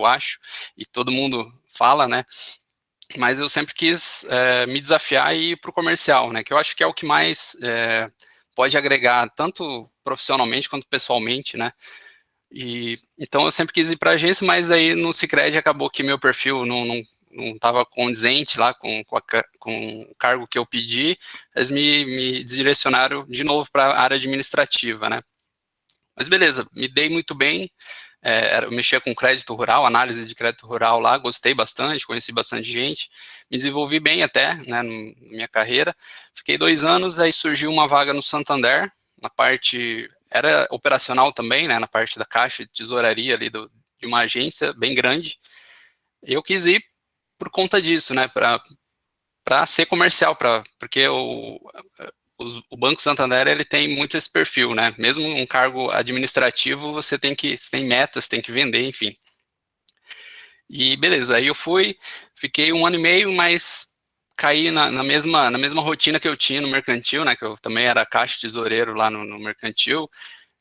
acho, e todo mundo fala, né? Mas eu sempre quis me desafiar e ir para o comercial, né? Que eu acho que é o que mais pode agregar, tanto profissionalmente quanto pessoalmente, né? E, então eu sempre quis ir para a agência, mas daí no Sicredi acabou que meu perfil não estava condizente lá com o cargo que eu pedi, eles me direcionaram de novo para a área administrativa, né? Mas beleza, me dei muito bem, eu mexia com crédito rural, análise de crédito rural lá, gostei bastante, conheci bastante gente, me desenvolvi bem até, né, na minha carreira. Fiquei 2 anos, aí surgiu uma vaga no Santander, na parte, era operacional também, né, na parte da caixa de tesouraria ali de uma agência bem grande. Eu quis ir por conta disso, né, para ser comercial, porque o Banco Santander ele tem muito esse perfil, né? Mesmo um cargo administrativo, você tem metas, tem que vender, enfim. E beleza, aí eu fiquei 1 ano e meio, mas caí na mesma rotina que eu tinha no mercantil, né? Que eu também era caixa tesoureiro lá no mercantil,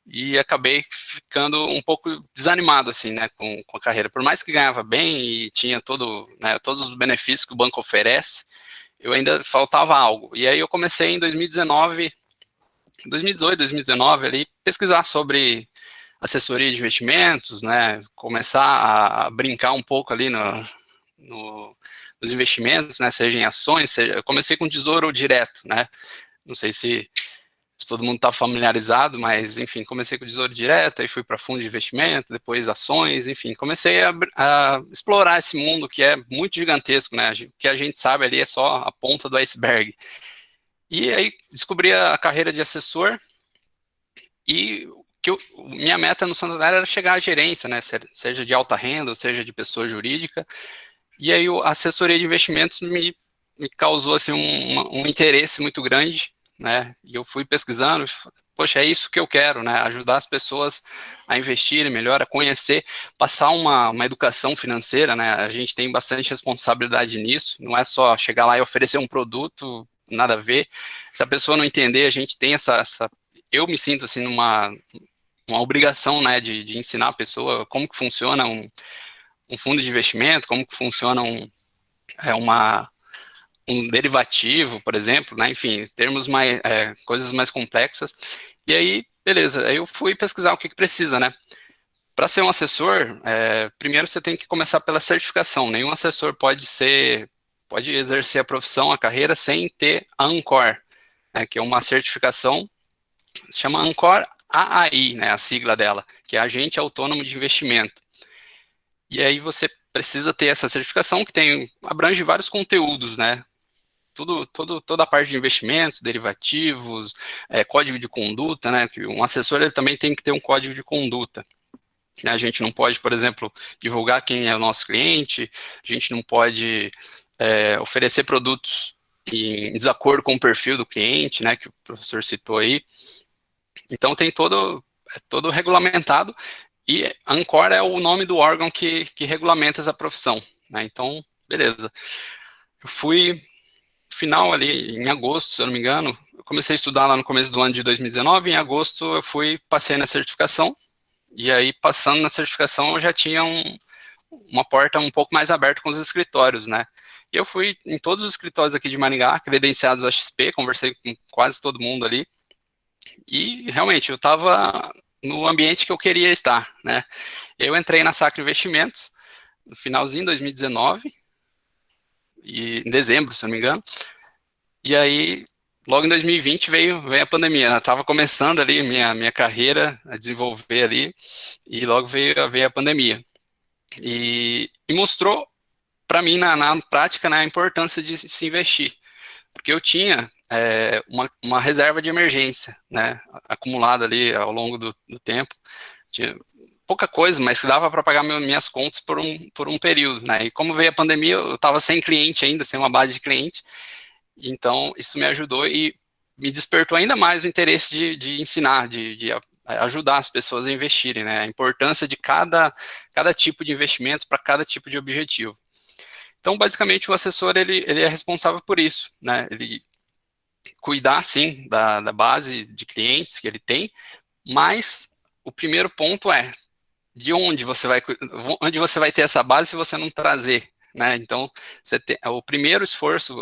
e acabei ficando um pouco desanimado, assim, né, com a carreira. Por mais que ganhava bem e tinha todos os benefícios que o banco oferece, eu ainda faltava algo. E aí eu comecei em 2019, 2018, 2019, ali, pesquisar sobre assessoria de investimentos, né, começar a brincar um pouco ali nos investimentos, né, seja em ações, eu comecei com tesouro direto, né, não sei se todo mundo está familiarizado, mas, enfim, comecei com tesouro direto, aí fui para fundo de investimento, depois ações, enfim, comecei a explorar esse mundo que é muito gigantesco, né, o que a gente sabe ali é só a ponta do iceberg. E aí descobri a carreira de assessor, e minha meta no Santander era chegar à gerência, né, seja de alta renda, ou seja de pessoa jurídica, e aí a assessoria de investimentos me causou assim, um interesse muito grande, né, e eu fui pesquisando, poxa, é isso que eu quero, né, ajudar as pessoas a investirem melhor, a conhecer, passar uma educação financeira, né, a gente tem bastante responsabilidade nisso, não é só chegar lá e oferecer um produto, nada a ver, se a pessoa não entender, a gente tem eu me sinto assim uma obrigação, né, de ensinar a pessoa como que funciona um fundo de investimento, como que funciona é, uma, um derivativo, por exemplo, né, enfim, coisas mais complexas. E aí, beleza, aí eu fui pesquisar o que precisa, né. Para ser um assessor, primeiro você tem que começar pela certificação. Nenhum assessor pode exercer a profissão, a carreira, sem ter a Ancor, né, que é uma certificação, se chama Ancor AAI, né, a sigla dela, que é Agente Autônomo de Investimento. E aí você precisa ter essa certificação que abrange vários conteúdos, né? Toda a parte de investimentos, derivativos, código de conduta, né? Que um assessor ele também tem que ter um código de conduta. A gente não pode, por exemplo, divulgar quem é o nosso cliente, a gente não pode oferecer produtos em desacordo com o perfil do cliente, né? Que o professor citou aí. Então tem todo regulamentado. E Ancor é o nome do órgão que regulamenta essa profissão, né? Então, beleza. Eu fui, no final ali, em agosto, se eu não me engano, eu comecei a estudar lá no começo do ano de 2019, em agosto eu passei na certificação, e aí, passando na certificação, eu já tinha uma porta um pouco mais aberta com os escritórios, né? E eu fui em todos os escritórios aqui de Maringá, credenciados a XP, conversei com quase todo mundo ali, e realmente eu estava no ambiente que eu queria estar, né? Eu entrei na Sacra Investimentos no finalzinho de 2019, em dezembro, se não me engano, e aí logo em 2020 veio a pandemia, né? Eu estava começando ali minha carreira a desenvolver ali, e logo veio a pandemia. E mostrou para mim na prática, né, a importância de se investir, porque eu tinha uma reserva de emergência, né, acumulada ali ao longo do tempo, tinha pouca coisa, mas que dava para pagar minhas contas por um período, né, e como veio a pandemia, eu estava sem cliente ainda, sem uma base de cliente, então isso me ajudou e me despertou ainda mais o interesse de ensinar, de ajudar as pessoas a investirem, né, a importância de cada tipo de investimento para cada tipo de objetivo. Então, basicamente, o assessor ele é responsável por isso, né? Ele cuidar, sim, da base de clientes que ele tem, mas o primeiro ponto é onde você vai ter essa base se você não trazer, né? Então, o primeiro esforço,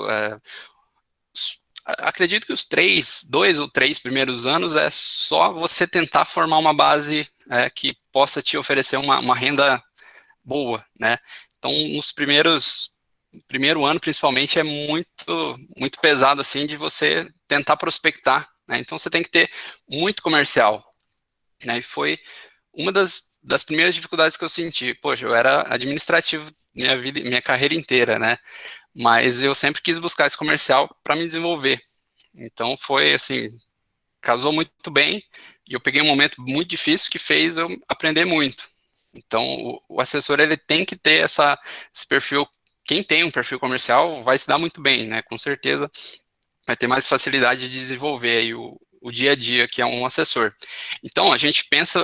acredito que os 2 ou 3 primeiros anos é só você tentar formar uma base que possa te oferecer uma renda boa, né? Então, primeiro ano, principalmente, é muito pesado, assim, de você tentar prospectar, né? Então, você tem que ter muito comercial, né? E foi uma das primeiras dificuldades que eu senti. Poxa, eu era administrativo minha carreira inteira, né? Mas eu sempre quis buscar esse comercial para me desenvolver. Então, foi, assim, casou muito bem, e eu peguei um momento muito difícil que fez eu aprender muito. Então, o assessor, ele tem que ter esse perfil. Quem tem um perfil comercial vai se dar muito bem, né? Com certeza vai ter mais facilidade de desenvolver aí o dia a dia, que é um assessor. Então, a gente pensa,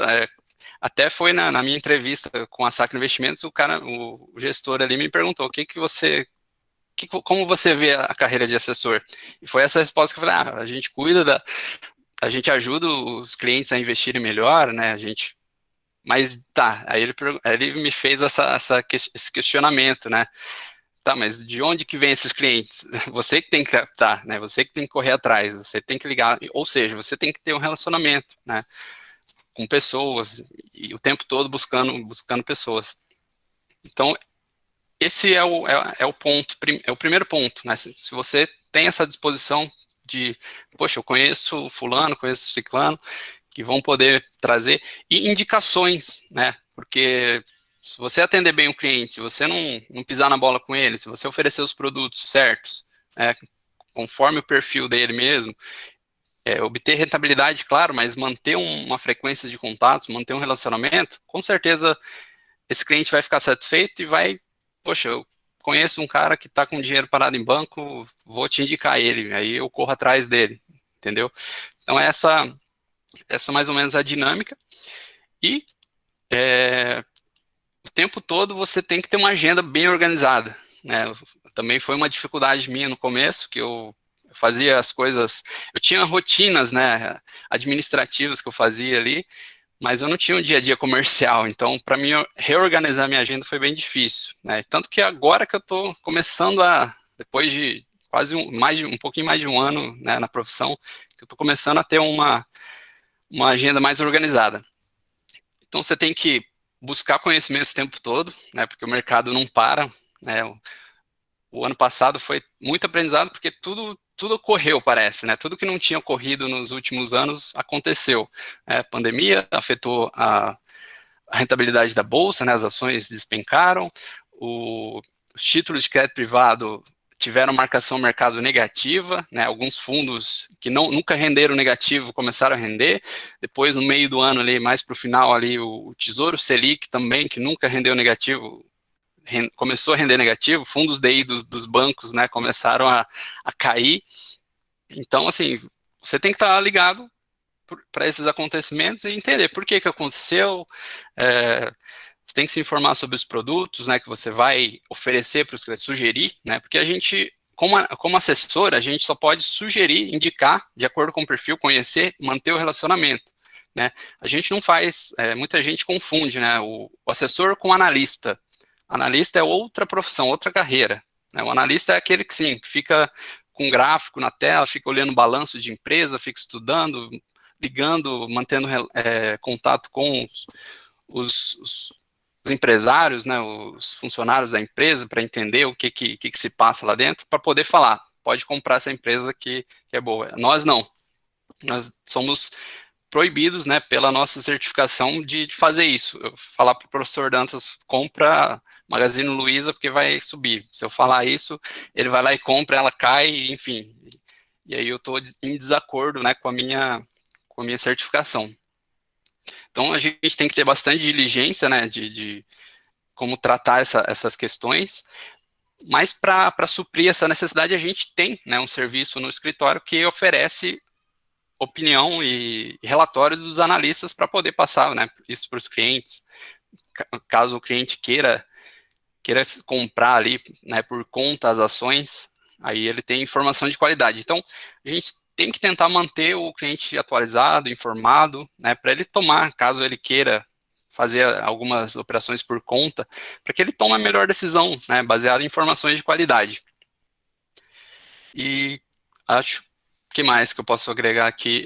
até foi na minha entrevista com a Sacra Investimentos, o gestor ali me perguntou, como você vê a carreira de assessor? E foi essa resposta que eu falei, a gente a gente ajuda os clientes a investirem melhor, né? Mas tá, aí ele me fez esse questionamento, né? Tá, mas de onde que vem esses clientes? Você que tem que captar, né? Você que tem que correr atrás, você tem que ligar, ou seja, você tem que ter um relacionamento, né? Com pessoas, e o tempo todo buscando pessoas. Então, esse é o ponto, é o primeiro ponto, né? Se você tem essa disposição de, poxa, eu conheço fulano, conheço ciclano, que vão poder trazer, e indicações, né? Porque se você atender bem o cliente, se você não pisar na bola com ele, se você oferecer os produtos certos, conforme o perfil dele mesmo, obter rentabilidade, claro, mas manter uma frequência de contatos, manter um relacionamento, com certeza esse cliente vai ficar satisfeito e vai, poxa, eu conheço um cara que está com dinheiro parado em banco, vou te indicar ele, aí eu corro atrás dele, entendeu? Então essa mais ou menos é a dinâmica, e o tempo todo você tem que ter uma agenda bem organizada, né? Também foi uma dificuldade minha no começo, que eu fazia as coisas, eu tinha rotinas, né, administrativas que eu fazia ali, mas eu não tinha um dia a dia comercial, então para mim reorganizar minha agenda foi bem difícil, né? Tanto que agora que eu estou começando depois de quase um pouquinho mais de um ano, né, na profissão, que eu estou começando a ter uma agenda mais organizada. Então você tem que buscar conhecimento o tempo todo, né, porque o mercado não para, né? O ano passado foi muito aprendizado porque tudo ocorreu, parece, né? Tudo que não tinha ocorrido nos últimos anos aconteceu. A pandemia afetou a rentabilidade da bolsa, né? As ações despencaram, os títulos de crédito privado tiveram marcação mercado negativa, né? Alguns fundos que nunca renderam negativo começaram a render. Depois, no meio do ano ali, mais para o final ali, o Tesouro Selic também, que nunca rendeu negativo, começou a render negativo. Fundos DI dos bancos, né, começaram a cair. Então, assim, você tem que estar ligado para esses acontecimentos e entender por que aconteceu. Você tem que se informar sobre os produtos, né, que você vai oferecer para os clientes, sugerir, né, porque a gente, como assessor, a gente só pode sugerir, indicar, de acordo com o perfil, conhecer, manter o relacionamento, né. A gente não faz, muita gente confunde, né, o assessor com o analista. Analista é outra profissão, outra carreira, né. O analista é aquele que, sim, que fica com gráfico na tela, fica olhando balanço de empresa, fica estudando, ligando, mantendo contato com os empresários, né, os funcionários da empresa, para entender o que se passa lá dentro, para poder falar, pode comprar essa empresa que é boa. Nós não. Nós somos proibidos, né, pela nossa certificação de fazer isso. Eu falar para o professor Dantas, compra Magazine Luiza porque vai subir. Se eu falar isso, ele vai lá e compra, ela cai, enfim. E aí eu estou em desacordo, né, com a minha certificação. Então a gente tem que ter bastante diligência, né, de como tratar essas questões, mas para suprir essa necessidade a gente tem, né, um serviço no escritório que oferece opinião e relatórios dos analistas para poder passar, né, isso para os clientes, caso o cliente queira comprar ali, né, por conta as ações, aí ele tem informação de qualidade. Então a gente tem que tentar manter o cliente atualizado, informado, né, para ele tomar, caso ele queira fazer algumas operações por conta, para que ele tome a melhor decisão, né, baseada em informações de qualidade. E acho que mais que eu posso agregar aqui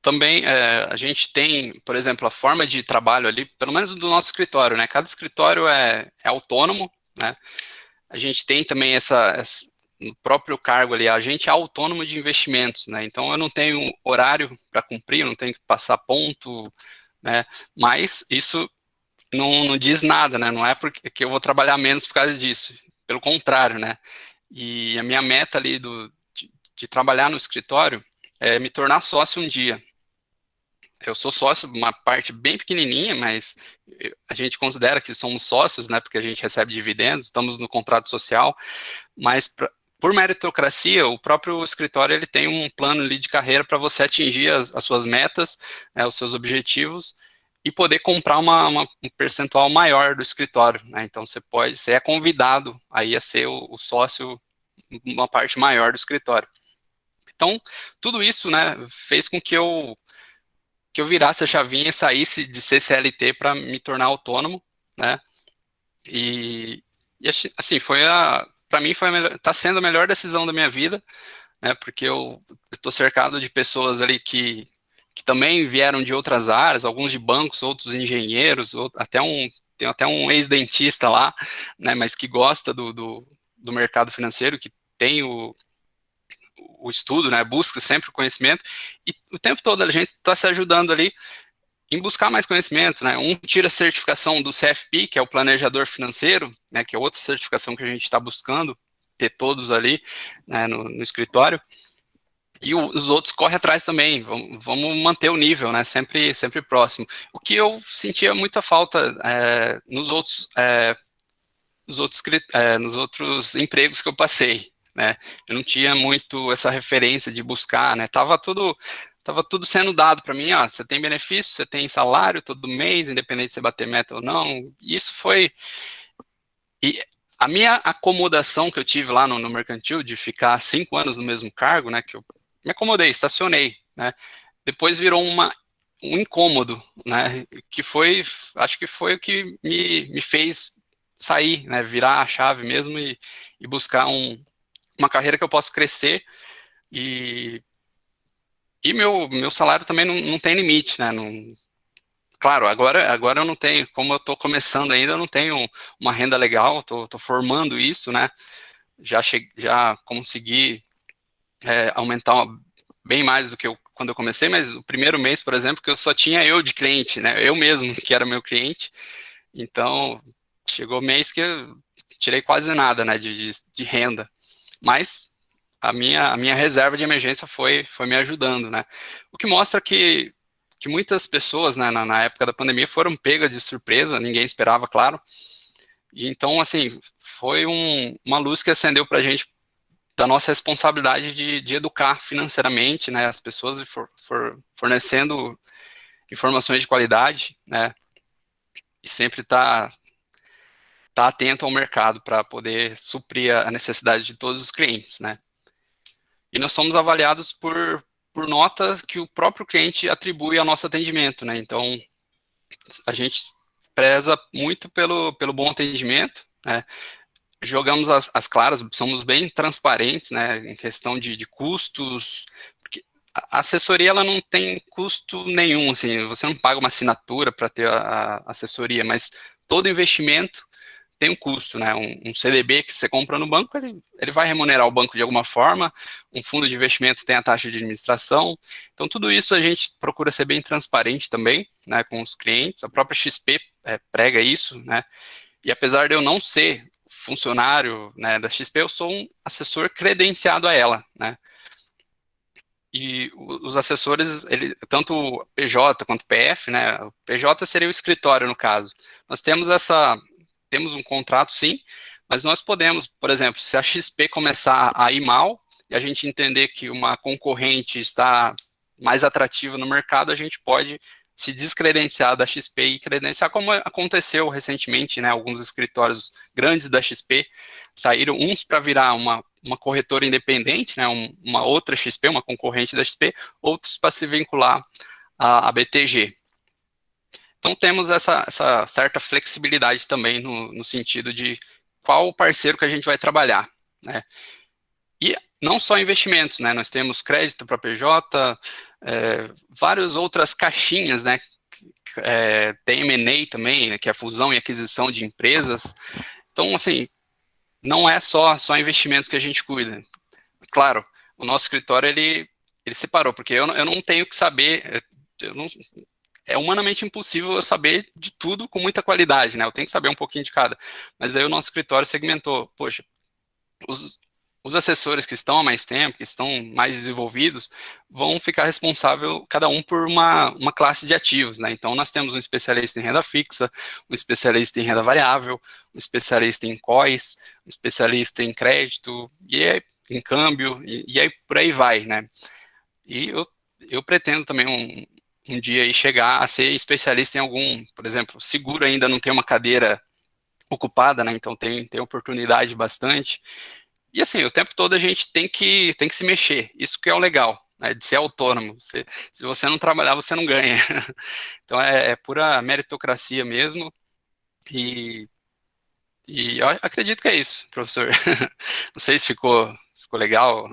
também a gente tem, por exemplo, a forma de trabalho ali, pelo menos do nosso escritório, né? Cada escritório é autônomo, né? A gente tem também no próprio cargo ali, agente autônomo de investimentos, né? Então eu não tenho horário para cumprir, eu não tenho que passar ponto, né? Mas isso não diz nada, né? Não é porque que eu vou trabalhar menos por causa disso. Pelo contrário, né? E a minha meta ali de trabalhar no escritório é me tornar sócio um dia. Eu sou sócio, uma parte bem pequenininha, mas a gente considera que somos sócios, né? Porque a gente recebe dividendos, estamos no contrato social, mas por meritocracia, o próprio escritório ele tem um plano ali de carreira para você atingir as suas metas, né, os seus objetivos e poder comprar um percentual maior do escritório, né? Então você é convidado aí a ser o sócio uma parte maior do escritório. Então tudo isso, né, fez com que eu virasse a chavinha e saísse de ser CLT para me tornar autônomo, né? E assim, para mim tá sendo a melhor decisão da minha vida, né? Porque eu estou cercado de pessoas ali que também vieram de outras áreas, alguns de bancos, outros engenheiros, tem até um ex-dentista lá, né? Mas que gosta do mercado financeiro, que tem o estudo, né? Busca sempre o conhecimento e o tempo todo a gente está se ajudando ali em buscar mais conhecimento, né? Um tira a certificação do CFP, que é o planejador financeiro, né? Que é outra certificação que a gente está buscando ter todos ali, né, no escritório. E os outros correm atrás também. Vamos manter o nível, né? Sempre próximo. O que eu sentia muita falta nos outros empregos que eu passei, né? Eu não tinha muito essa referência de buscar, né? Tava tudo sendo dado para mim, ó, você tem benefício, você tem salário todo mês, independente de você bater meta ou não. E a minha acomodação que eu tive lá no mercantil, de ficar 5 anos no mesmo cargo, né, que eu me acomodei, estacionei, né, depois virou um incômodo, né, acho que foi o que me fez sair, né, virar a chave mesmo e buscar uma carreira que eu possa crescer e, e meu salário também não tem limite, né, não, claro, agora eu não tenho, como eu estou começando ainda, eu não tenho uma renda legal, estou formando isso, né? Já consegui aumentar bem mais do que quando eu comecei, mas o primeiro mês, por exemplo, que eu só tinha eu de cliente, né? Eu mesmo, que era meu cliente. Então, chegou mês que eu tirei quase nada, né, de renda. Mas a minha reserva de emergência foi me ajudando, né? O que mostra que muitas pessoas, né, na época da pandemia foram pegas de surpresa, ninguém esperava, claro. E então, assim, foi uma luz que acendeu para a gente da nossa responsabilidade de educar financeiramente, né, as pessoas fornecendo informações de qualidade, né, e sempre tá atento ao mercado para poder suprir a necessidade de todos os clientes, né. E nós somos avaliados por notas que o próprio cliente atribui ao nosso atendimento, né? Então, a gente preza muito pelo bom atendimento, né? Jogamos as claras, somos bem transparentes, né? Em questão de custos, porque a assessoria ela não tem custo nenhum, assim, você não paga uma assinatura para ter a assessoria, mas todo investimento tem um custo, né? Um CDB que você compra no banco, ele vai remunerar o banco de alguma forma, um fundo de investimento tem a taxa de administração, então tudo isso a gente procura ser bem transparente também, né, com os clientes, a própria XP prega isso, né, e apesar de eu não ser funcionário, né, da XP, eu sou um assessor credenciado a ela, né, e os assessores, tanto o PJ quanto o PF, né, o PJ seria o escritório no caso, nós temos um contrato sim, mas nós podemos, por exemplo, se a XP começar a ir mal e a gente entender que uma concorrente está mais atrativa no mercado, a gente pode se descredenciar da XP e credenciar, como aconteceu recentemente, né? Alguns escritórios grandes da XP saíram, uns para virar uma corretora independente, né? Uma outra XP, uma concorrente da XP, outros para se vincular à BTG. Então, temos essa certa flexibilidade também no sentido de qual parceiro que a gente vai trabalhar, né? E não só investimentos, né? Nós temos crédito para PJ, várias outras caixinhas, né? Tem M&A também, né, que é a fusão e aquisição de empresas. Então, assim, não é só investimentos que a gente cuida. Claro, o nosso escritório, ele separou, porque eu não tenho que saber, não, é humanamente impossível eu saber de tudo com muita qualidade, né? Eu tenho que saber um pouquinho de cada. Mas aí o nosso escritório segmentou, poxa, os assessores que estão há mais tempo, que estão mais desenvolvidos, vão ficar responsável, cada um, por uma classe de ativos, né? Então, nós temos um especialista em renda fixa, um especialista em renda variável, um especialista em COIs, um especialista em crédito, em câmbio, e aí por aí vai, né? E eu pretendo também um dia aí chegar a ser especialista em algum, por exemplo, seguro ainda não tem uma cadeira ocupada, né? Então tem oportunidade bastante. E assim, o tempo todo a gente tem que se mexer. Isso que é o legal, né, de ser autônomo. Se você não trabalhar, você não ganha. Então é pura meritocracia mesmo. E, e eu acredito que é isso, professor. Não sei se ficou legal.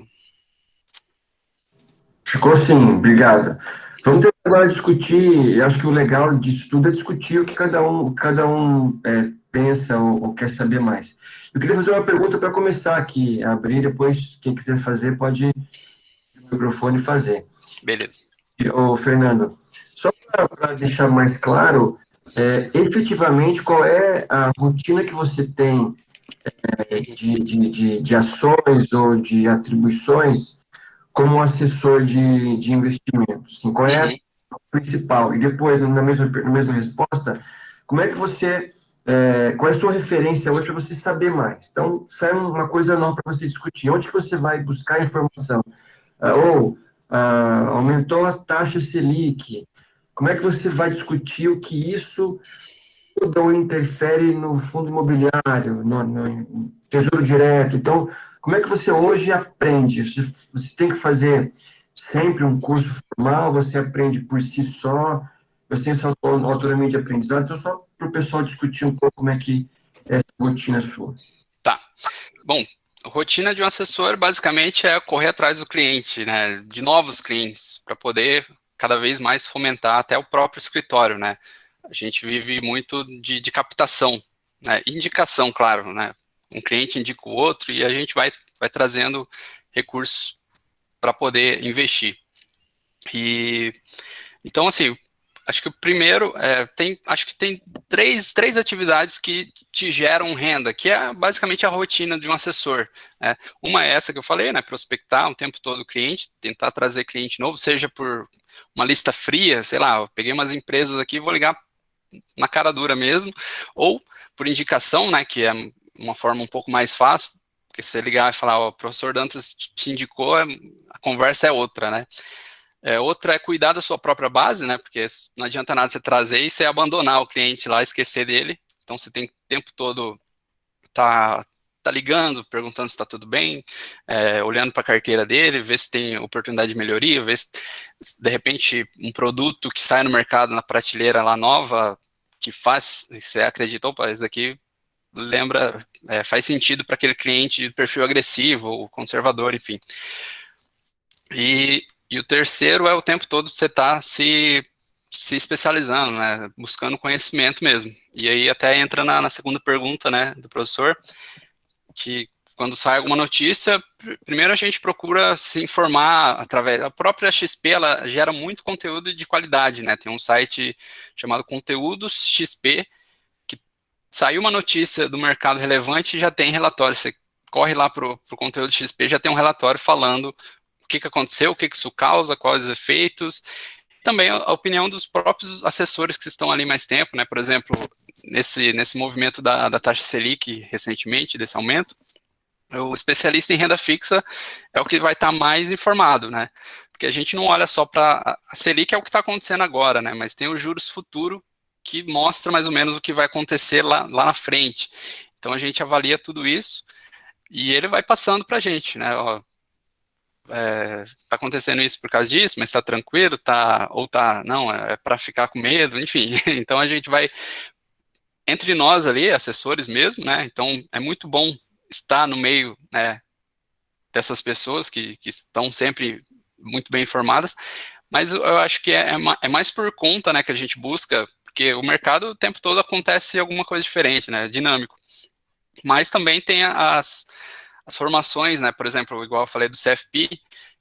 Ficou sim, obrigado. Vamos tentar agora discutir, eu acho que o legal disso tudo é discutir o que cada um pensa ou quer saber mais. Eu queria fazer uma pergunta para começar aqui, abrir, depois quem quiser fazer pode ir no microfone fazer. Beleza. Ô, Fernando, só para deixar mais claro, efetivamente qual é a rotina que você tem de ações ou de atribuições como assessor de investimentos? Assim, qual é a Uhum. principal? E depois, na mesma resposta, como é que você, qual é a sua referência hoje para você saber mais? Então, sai uma coisa nova para você discutir. Onde que você vai buscar informação? Aumentou a taxa Selic. Como é que você vai discutir o que isso muda ou interfere no fundo imobiliário, no tesouro direto? Então, como é que você hoje aprende? Você tem que fazer sempre um curso formal, você aprende por si só, você tem sua autonomia de aprendizado, então só para o pessoal discutir um pouco como é que é essa rotina sua. Tá. Bom, a rotina de um assessor basicamente é correr atrás do cliente, né? De novos clientes, para poder cada vez mais fomentar até o próprio escritório, né? A gente vive muito de captação, né? Indicação, claro, né? Um cliente indica o outro e a gente vai trazendo recursos para poder investir. E então, assim, acho que o primeiro acho que tem três atividades que te geram renda, que é basicamente a rotina de um assessor, né? Uma é essa que eu falei, né? Prospectar o tempo todo o cliente, tentar trazer cliente novo, seja por uma lista fria, sei lá, eu peguei umas empresas aqui, vou ligar na cara dura mesmo, ou por indicação, né, que é uma forma um pouco mais fácil, porque se você ligar e falar, ó, o professor Dantas te indicou, a conversa é outra, né. Outra é cuidar da sua própria base, né, porque não adianta nada você trazer e você abandonar o cliente lá, esquecer dele, então você tem que o tempo todo tá ligando, perguntando se está tudo bem, olhando para a carteira dele, ver se tem oportunidade de melhoria, ver se de repente um produto que sai no mercado na prateleira lá nova, que faz, você acredita, opa, isso daqui lembra, faz sentido para aquele cliente de perfil agressivo ou conservador, enfim. E o terceiro é o tempo todo você tá se especializando, né, buscando conhecimento mesmo. E aí até entra na segunda pergunta, né, do professor, que quando sai alguma notícia, primeiro a gente procura se informar através da própria XP, ela gera muito conteúdo de qualidade, né? Tem um site chamado Conteúdos XP, que saiu uma notícia do mercado relevante e já tem relatório. Você corre lá para o conteúdo XP, já tem um relatório falando o que aconteceu, o que isso causa, quais os efeitos. Também a opinião dos próprios assessores que estão ali mais tempo, né? Por exemplo, nesse movimento da taxa Selic recentemente, desse aumento, o especialista em renda fixa é o que vai estar mais informado, né? Porque a gente não olha só para a Selic, é o que está acontecendo agora, né? Mas tem os juros futuro que mostra mais ou menos o que vai acontecer lá na frente. Então a gente avalia tudo isso e ele vai passando para a gente, né? Ó, tá acontecendo isso por causa disso, mas tá tranquilo, não, é para ficar com medo, enfim. Então a gente vai, entre nós ali, assessores mesmo, né, então é muito bom estar no meio, né, dessas pessoas que estão sempre muito bem informadas, mas eu acho que é mais por conta, né, que a gente busca, porque o mercado o tempo todo acontece alguma coisa diferente, né, dinâmico. Mas também tem as formações, né, por exemplo, igual eu falei do CFP,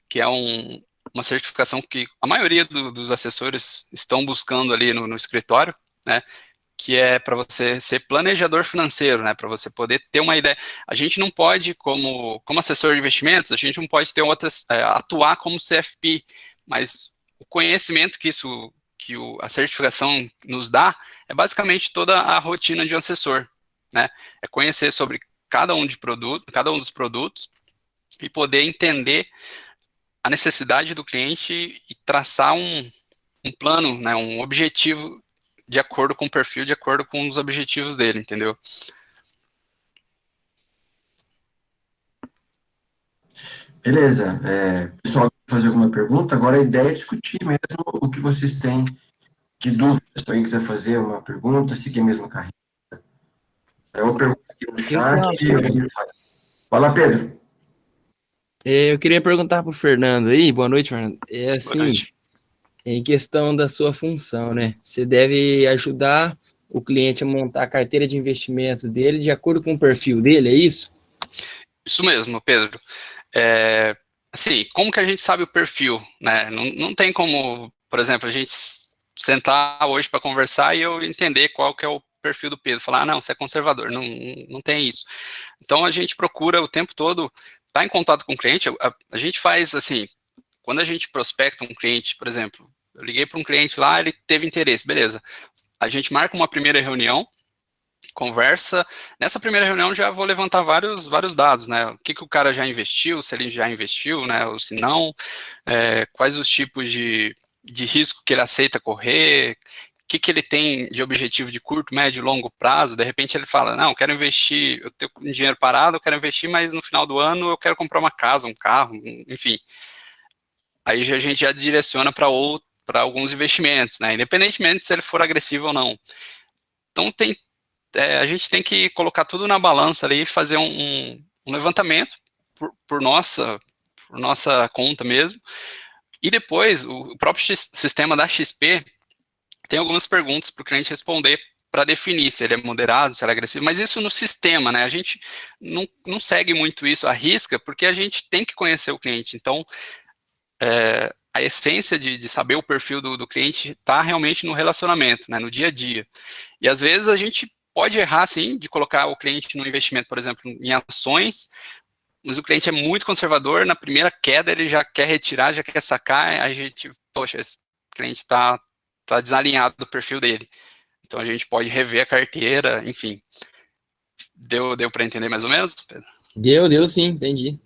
que é uma certificação que a maioria dos assessores estão buscando ali no escritório, né, que é para você ser planejador financeiro, né, para você poder ter uma ideia. A gente não pode, como assessor de investimentos, a gente não pode ter atuar como CFP, mas o conhecimento a certificação nos dá é basicamente toda a rotina de um assessor, né, é conhecer sobre cada um dos produtos e poder entender a necessidade do cliente e traçar um plano, né, um objetivo de acordo com o perfil, de acordo com os objetivos dele, entendeu? Beleza. Pessoal, quer fazer alguma pergunta? Agora a ideia é discutir mesmo o que vocês têm de dúvidas. Se alguém quiser fazer uma pergunta, seguir a mesma carreira. Eu vou perguntar aqui no chat. Então, Vai lá, Pedro. eu queria perguntar para o Fernando aí, boa noite, Fernando. É Boa assim, noite. em questão da sua função, né? Você deve ajudar o cliente a montar a carteira de investimentos dele de acordo com o perfil dele, é isso? Isso mesmo, Pedro. Assim, como que a gente sabe o perfil, né? Não tem como, por exemplo, a gente sentar hoje para conversar e eu entender qual que é o perfil do Pedro, falar, não, você é conservador, não tem isso. Então a gente procura o tempo todo estar em contato com o cliente, a gente faz assim, quando a gente prospecta um cliente, por exemplo, eu liguei para um cliente lá, ele teve interesse, beleza. A gente marca uma primeira reunião, conversa. Nessa primeira reunião já vou levantar vários dados, né? O que o cara já investiu, se ele já investiu, né? Ou se não, quais os tipos de risco que ele aceita correr, o que ele tem de objetivo de curto, médio e longo prazo. De repente ele fala, não, eu quero investir, eu tenho um dinheiro parado, eu quero investir, mas no final do ano eu quero comprar uma casa, um carro, enfim. Aí a gente já direciona para alguns investimentos, né? Independentemente se ele for agressivo ou não. Então a gente tem que colocar tudo na balança ali e fazer um levantamento por nossa conta mesmo. E depois, o próprio sistema da XP tem algumas perguntas para o cliente responder para definir se ele é moderado, se ele é agressivo, mas isso no sistema, né? A gente não segue muito isso à risca, porque a gente tem que conhecer o cliente. Então, a essência de saber o perfil do cliente está realmente no relacionamento, né, no dia a dia. E às vezes a gente pode errar, sim, de colocar o cliente no investimento, por exemplo, em ações, mas o cliente é muito conservador, na primeira queda ele já quer retirar, já quer sacar, a gente, poxa, esse cliente está desalinhado do perfil dele. Então a gente pode rever a carteira, enfim. Deu para entender mais ou menos, Pedro? Deu sim, entendi.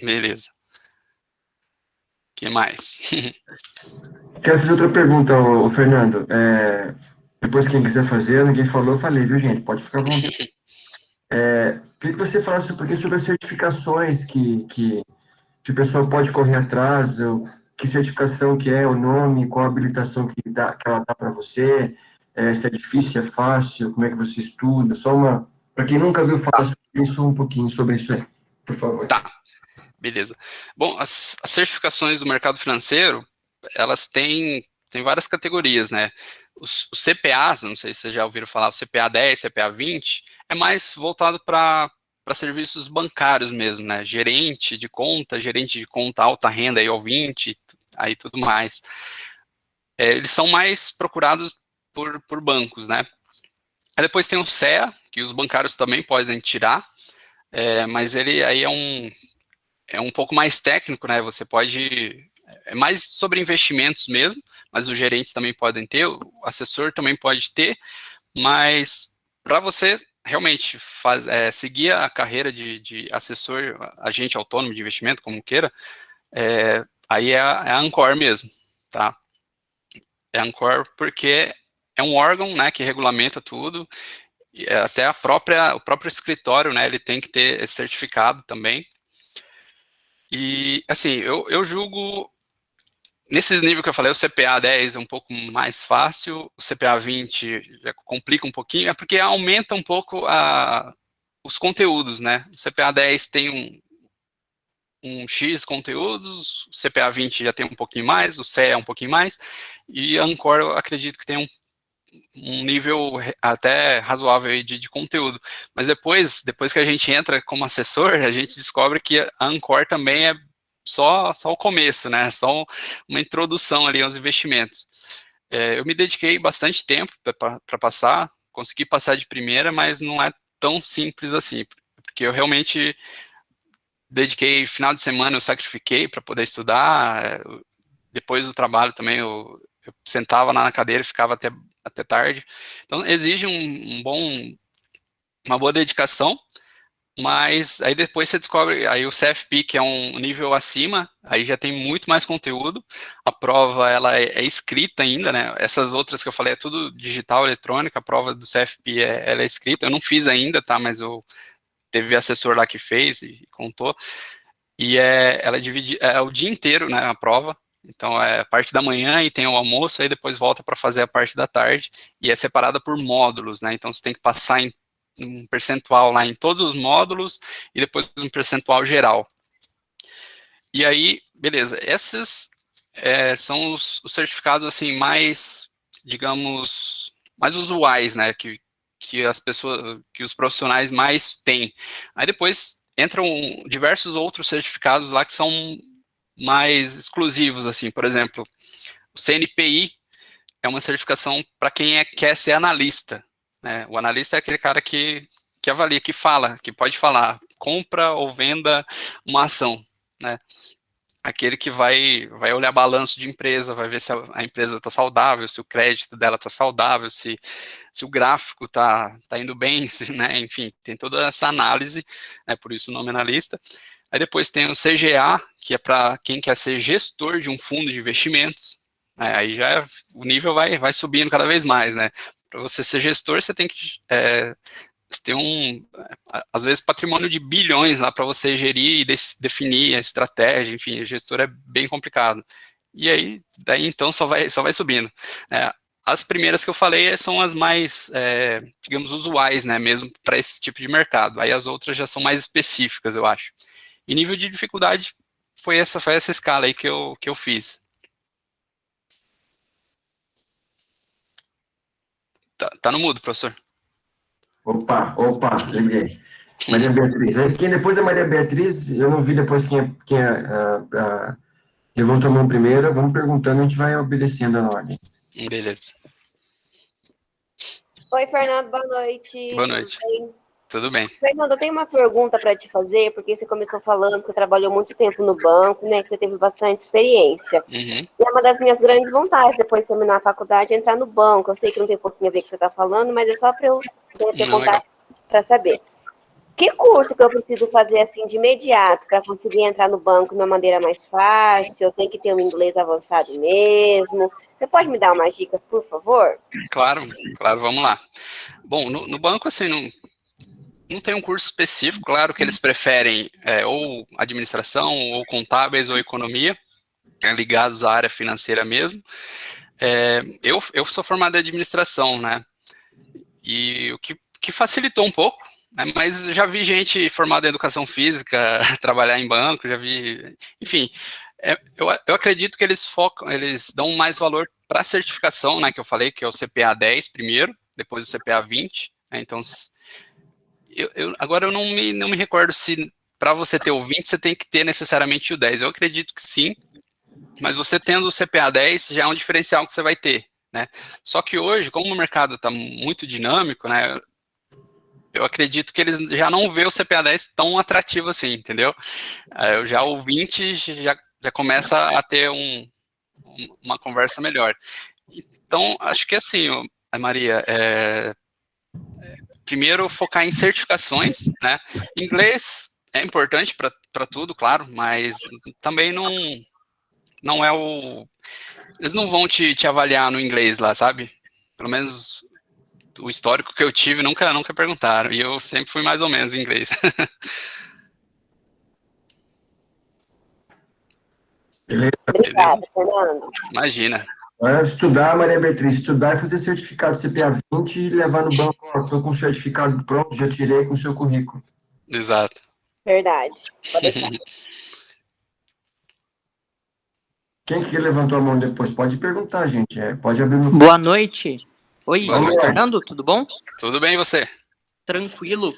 Beleza. O que mais? Quero fazer outra pergunta, Fernando. Depois, quem quiser fazer, ninguém falou, eu falei, viu, gente? Pode ficar à vontade. Queria que você falasse um pouquinho sobre as certificações que o pessoal pode correr atrás, que certificação que é, o nome, qual a habilitação que ela dá para você, se é difícil, se é fácil, como é que você estuda, para quem nunca viu falar sobre isso, um pouquinho sobre isso aí, por favor. Tá, beleza. Bom, as certificações do mercado financeiro, elas têm várias categorias, né? Os CPAs, não sei se vocês já ouviram falar, o CPA 10, CPA 20, é mais voltado para serviços bancários mesmo, né? Gerente de conta alta renda, aí ao 20, aí tudo mais. Eles são mais procurados por bancos, né? Aí depois tem o CEA, que os bancários também podem tirar, mas ele aí é um pouco mais técnico, né? Você pode. É mais sobre investimentos mesmo, mas os gerentes também podem ter, o assessor também pode ter, mas para você realmente seguir a carreira de assessor, agente autônomo de investimento, como queira, aí é a Ancor mesmo, tá? É a Ancor porque é um órgão, né, que regulamenta tudo, e até o próprio escritório, né, ele tem que ter esse certificado também. E, assim, eu julgo, nesses níveis que eu falei, o CPA 10 é um pouco mais fácil, o CPA 20 já complica um pouquinho, é porque aumenta um pouco os conteúdos, né? O CPA 10 tem um X conteúdos, o CPA 20 já tem um pouquinho mais, o CE é um pouquinho mais, e a Ancor eu acredito que tem um nível até razoável aí de conteúdo. Mas depois que a gente entra como assessor, a gente descobre que a Ancor também é só o começo, né? Só uma introdução ali aos investimentos. Eu me dediquei bastante tempo para passar, consegui passar de primeira, mas não é tão simples assim, porque eu realmente dediquei final de semana, eu sacrifiquei para poder estudar, depois do trabalho também eu sentava na cadeira e ficava até tarde. Então exige uma boa dedicação, mas aí depois você descobre, aí o CFP, que é um nível acima, aí já tem muito mais conteúdo, a prova ela é escrita ainda, né? Essas outras que eu falei é tudo digital, eletrônica, a prova do CFP ela é escrita, eu não fiz ainda, tá? Mas teve assessor lá que fez e contou. E ela é o dia inteiro, né, a prova. Então é a parte da manhã e tem o almoço, aí depois volta para fazer a parte da tarde, e é separada por módulos, né? Então você tem que passar um percentual lá em todos os módulos e depois um percentual geral. E aí, beleza, esses são os certificados assim mais, digamos, mais usuais, né, que as pessoas, que os profissionais mais têm. Aí depois entram diversos outros certificados lá que são mais exclusivos, assim, por exemplo, o CNPI é uma certificação para quem quer ser analista, né? O analista é aquele cara que avalia, que fala, que pode falar, compra ou venda uma ação, né? Aquele que vai olhar balanço de empresa, vai ver se a empresa está saudável, se o crédito dela está saudável, se o gráfico está indo bem, né? Enfim, tem toda essa análise, né? Por isso o nome analista. Aí depois tem o CGA, que é para quem quer ser gestor de um fundo de investimentos, né? Aí já o nível vai subindo cada vez mais, né? Para você ser gestor, você tem que você tem às vezes, patrimônio de bilhões lá para você gerir e definir a estratégia, enfim, o gestor é bem complicado. E aí, daí então, só vai subindo. As primeiras que eu falei são as mais, digamos, usuais, né, mesmo para esse tipo de mercado. Aí as outras já são mais específicas, eu acho. E nível de dificuldade foi essa escala aí que eu fiz. Tá no mudo, professor. Opa, lembrei. Maria Beatriz. Aí, quem depois da Maria Beatriz, eu não vi depois quem levantou a mão primeiro, vamos perguntando, a gente vai obedecendo a ordem. Beleza. Oi, Fernando, boa noite. Boa noite. Tudo bem. Fernando, eu tenho uma pergunta para te fazer, porque você começou falando que você trabalhou muito tempo no banco, né? Que você teve bastante experiência. Uhum. E é uma das minhas grandes vontades, depois de terminar a faculdade, é entrar no banco. Eu sei que não tem pouquinho a ver com o que você está falando, mas é só para eu ter contato para saber. Que curso que eu preciso fazer assim de imediato para conseguir entrar no banco de uma maneira mais fácil? Eu tenho que ter um inglês avançado mesmo? Você pode me dar umas dicas, por favor? Claro, vamos lá. Bom, no banco, assim, não tem um curso específico, claro que eles preferem ou administração, ou contábeis, ou economia, ligados à área financeira mesmo. Eu sou formado em administração, né? E o que facilitou um pouco, né? Mas já vi gente formada em educação física trabalhar em banco, já vi, enfim. Eu acredito que eles dão mais valor para a certificação, né? Que eu falei, que é o CPA 10 primeiro, depois o CPA 20, né? Então, agora eu não me recordo se para você ter o 20 você tem que ter necessariamente o 10. Eu acredito que sim, mas você tendo o CPA 10 já é um diferencial que você vai ter, né? Só que hoje, como o mercado está muito dinâmico, né? Eu acredito que eles já não vê o CPA 10 tão atrativo assim, entendeu? Já o 20 já começa a ter uma conversa melhor. Então, acho que assim, Maria, primeiro focar em certificações, né? Inglês é importante para tudo, claro, mas também não é eles não vão te avaliar no inglês lá, sabe? Pelo menos o histórico que eu tive nunca perguntaram, e eu sempre fui mais ou menos em inglês. Beleza? Obrigada, Fernando. Imagina. Estudar, Maria Beatriz, estudar e fazer certificado CPA 20 e levar no banco, ó, estou com o certificado pronto, já tirei com o seu currículo. Exato. Verdade. Pode deixar. Quem que levantou a mão depois? Pode perguntar, gente. Pode abrir no... Boa noite. Oi, Boa noite. Fernando, tudo bom? Tudo bem, e você? Tranquilo.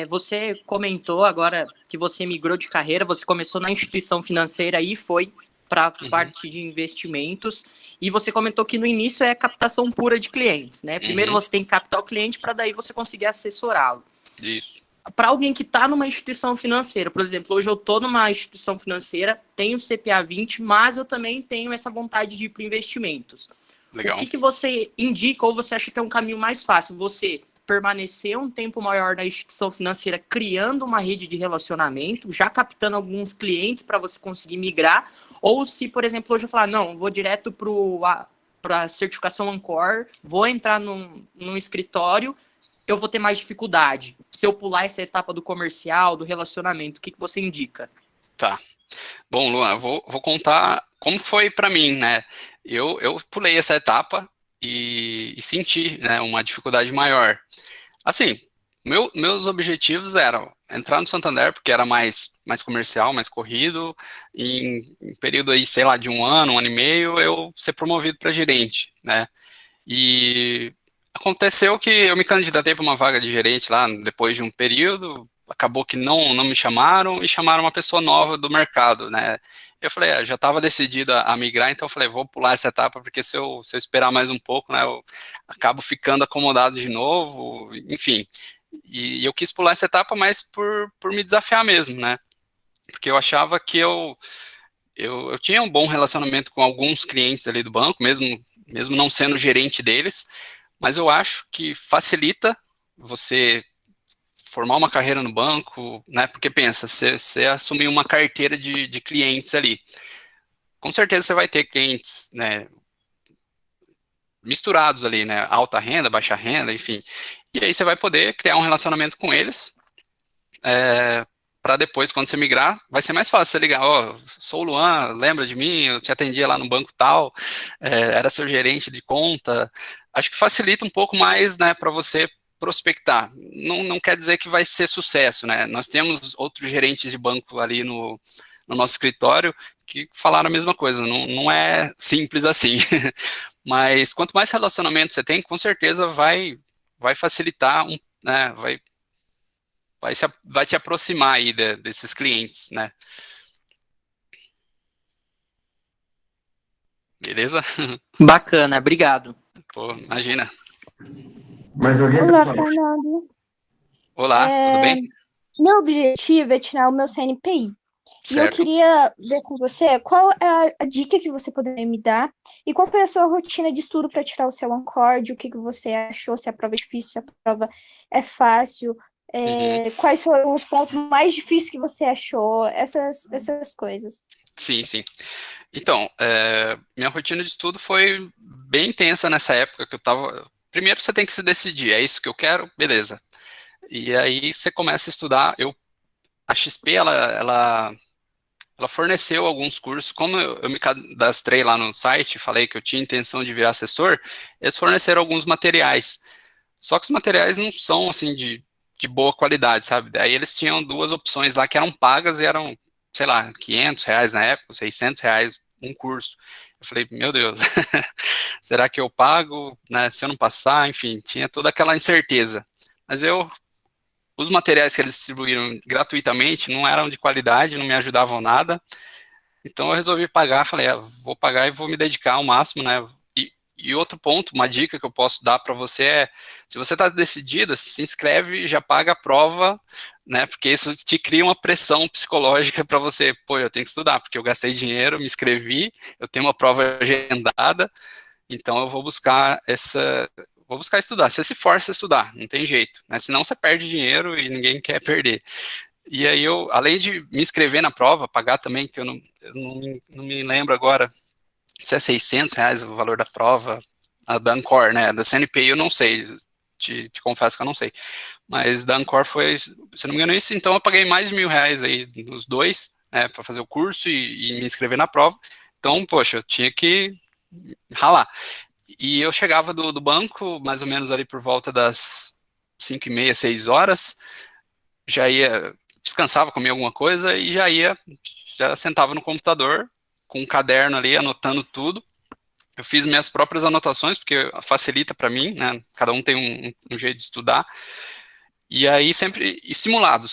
Você comentou agora que você migrou de carreira, você começou na instituição financeira e foi para a parte de investimentos, e você comentou que no início é captação pura de clientes, né? Primeiro você tem que captar o cliente para daí você conseguir assessorá-lo. Isso. Para alguém que está numa instituição financeira, por exemplo, hoje eu estou numa instituição financeira, tenho CPA 20, mas eu também tenho essa vontade de ir para investimentos. Legal. O que você indica ou você acha que é um caminho mais fácil? Você permanecer um tempo maior na instituição financeira, criando uma rede de relacionamento, já captando alguns clientes para você conseguir migrar, ou se, por exemplo, hoje eu falar, não, vou direto para a certificação Ancor, vou entrar num escritório, eu vou ter mais dificuldade. Se eu pular essa etapa do comercial, do relacionamento, o que você indica? Tá. Bom, Luan, vou contar como foi para mim, né? Eu pulei essa etapa e senti, né, uma dificuldade maior. Assim, meus objetivos eram entrar no Santander, porque era mais comercial, mais corrido, em período aí, sei lá, de um ano e meio, eu ser promovido para gerente, né? E aconteceu que eu me candidatei para uma vaga de gerente lá depois de um período, acabou que não me chamaram e chamaram uma pessoa nova do mercado, né? Eu falei, já estava decidido a migrar, então eu falei, vou pular essa etapa, porque se eu esperar mais um pouco, né, eu acabo ficando acomodado de novo, enfim. E eu quis pular essa etapa, mas por me desafiar mesmo, né? Porque eu achava que eu tinha um bom relacionamento com alguns clientes ali do banco, mesmo não sendo gerente deles, mas eu acho que facilita você formar uma carreira no banco, né? Porque pensa, você assumir uma carteira de clientes ali. Com certeza você vai ter clientes, né, misturados ali, né? Alta renda, baixa renda, enfim. E aí você vai poder criar um relacionamento com eles, para depois, quando você migrar, vai ser mais fácil você ligar, sou o Luan, lembra de mim? Eu te atendia lá no banco tal, era seu gerente de conta. Acho que facilita um pouco mais, né, para você prospectar. Não quer dizer que vai ser sucesso, né? Nós temos outros gerentes de banco ali no nosso escritório que falaram a mesma coisa, não é simples assim. Mas quanto mais relacionamento você tem, com certeza vai facilitar, né, vai te aproximar aí desses clientes, né? Beleza? Bacana, obrigado. Pô, imagina. Mais alguém, Olá, pessoal? Fernando. Olá, tudo bem? Meu objetivo é tirar o meu CNPI. E eu Certo. queria ver com você qual é a dica que você poderia me dar e qual foi a sua rotina de estudo para tirar o seu Ancord, o que você achou, se a prova é difícil, se a prova é fácil, quais foram os pontos mais difíceis que você achou, essas coisas. Sim. Então, minha rotina de estudo foi bem intensa nessa época que eu estava... Primeiro você tem que se decidir, é isso que eu quero? Beleza. E aí você começa a estudar. A XP, ela forneceu alguns cursos. Como eu me cadastrei lá no site, falei que eu tinha intenção de virar assessor, eles forneceram alguns materiais. Só que os materiais não são, assim, de boa qualidade, sabe? Daí eles tinham duas opções lá que eram pagas e eram, sei lá, R$500 na época, R$600 um curso. Eu falei, meu Deus, será que eu pago, né, se eu não passar? Enfim, tinha toda aquela incerteza. Mas os materiais que eles distribuíram gratuitamente não eram de qualidade, não me ajudavam nada. Então eu resolvi pagar, falei, vou pagar e vou me dedicar ao máximo, né? E outro ponto, uma dica que eu posso dar para você é, se você está decidida, se inscreve e já paga a prova, né? Porque isso te cria uma pressão psicológica para você, pô, eu tenho que estudar, porque eu gastei dinheiro, me inscrevi, eu tenho uma prova agendada, então eu vou buscar estudar. Você se força a estudar, não tem jeito, né? Senão você perde dinheiro e ninguém quer perder. E aí além de me inscrever na prova, pagar também, que eu não me lembro agora, se é R$600 o valor da prova, a da Ancor, né? Da CNPI eu não sei, te confesso que eu não sei. Mas da Ancor foi, se não me engano, isso, então eu paguei mais de R$1.000 aí nos dois, né, para fazer o curso e me inscrever na prova. Então, poxa, eu tinha que ralar. E eu chegava do banco, mais ou menos ali por volta das 5h30, 6 horas, já ia, descansava, comia alguma coisa e já sentava no computador, com um caderno ali, anotando tudo. Eu fiz minhas próprias anotações, porque facilita para mim, né? Cada um tem um jeito de estudar. E aí sempre simulado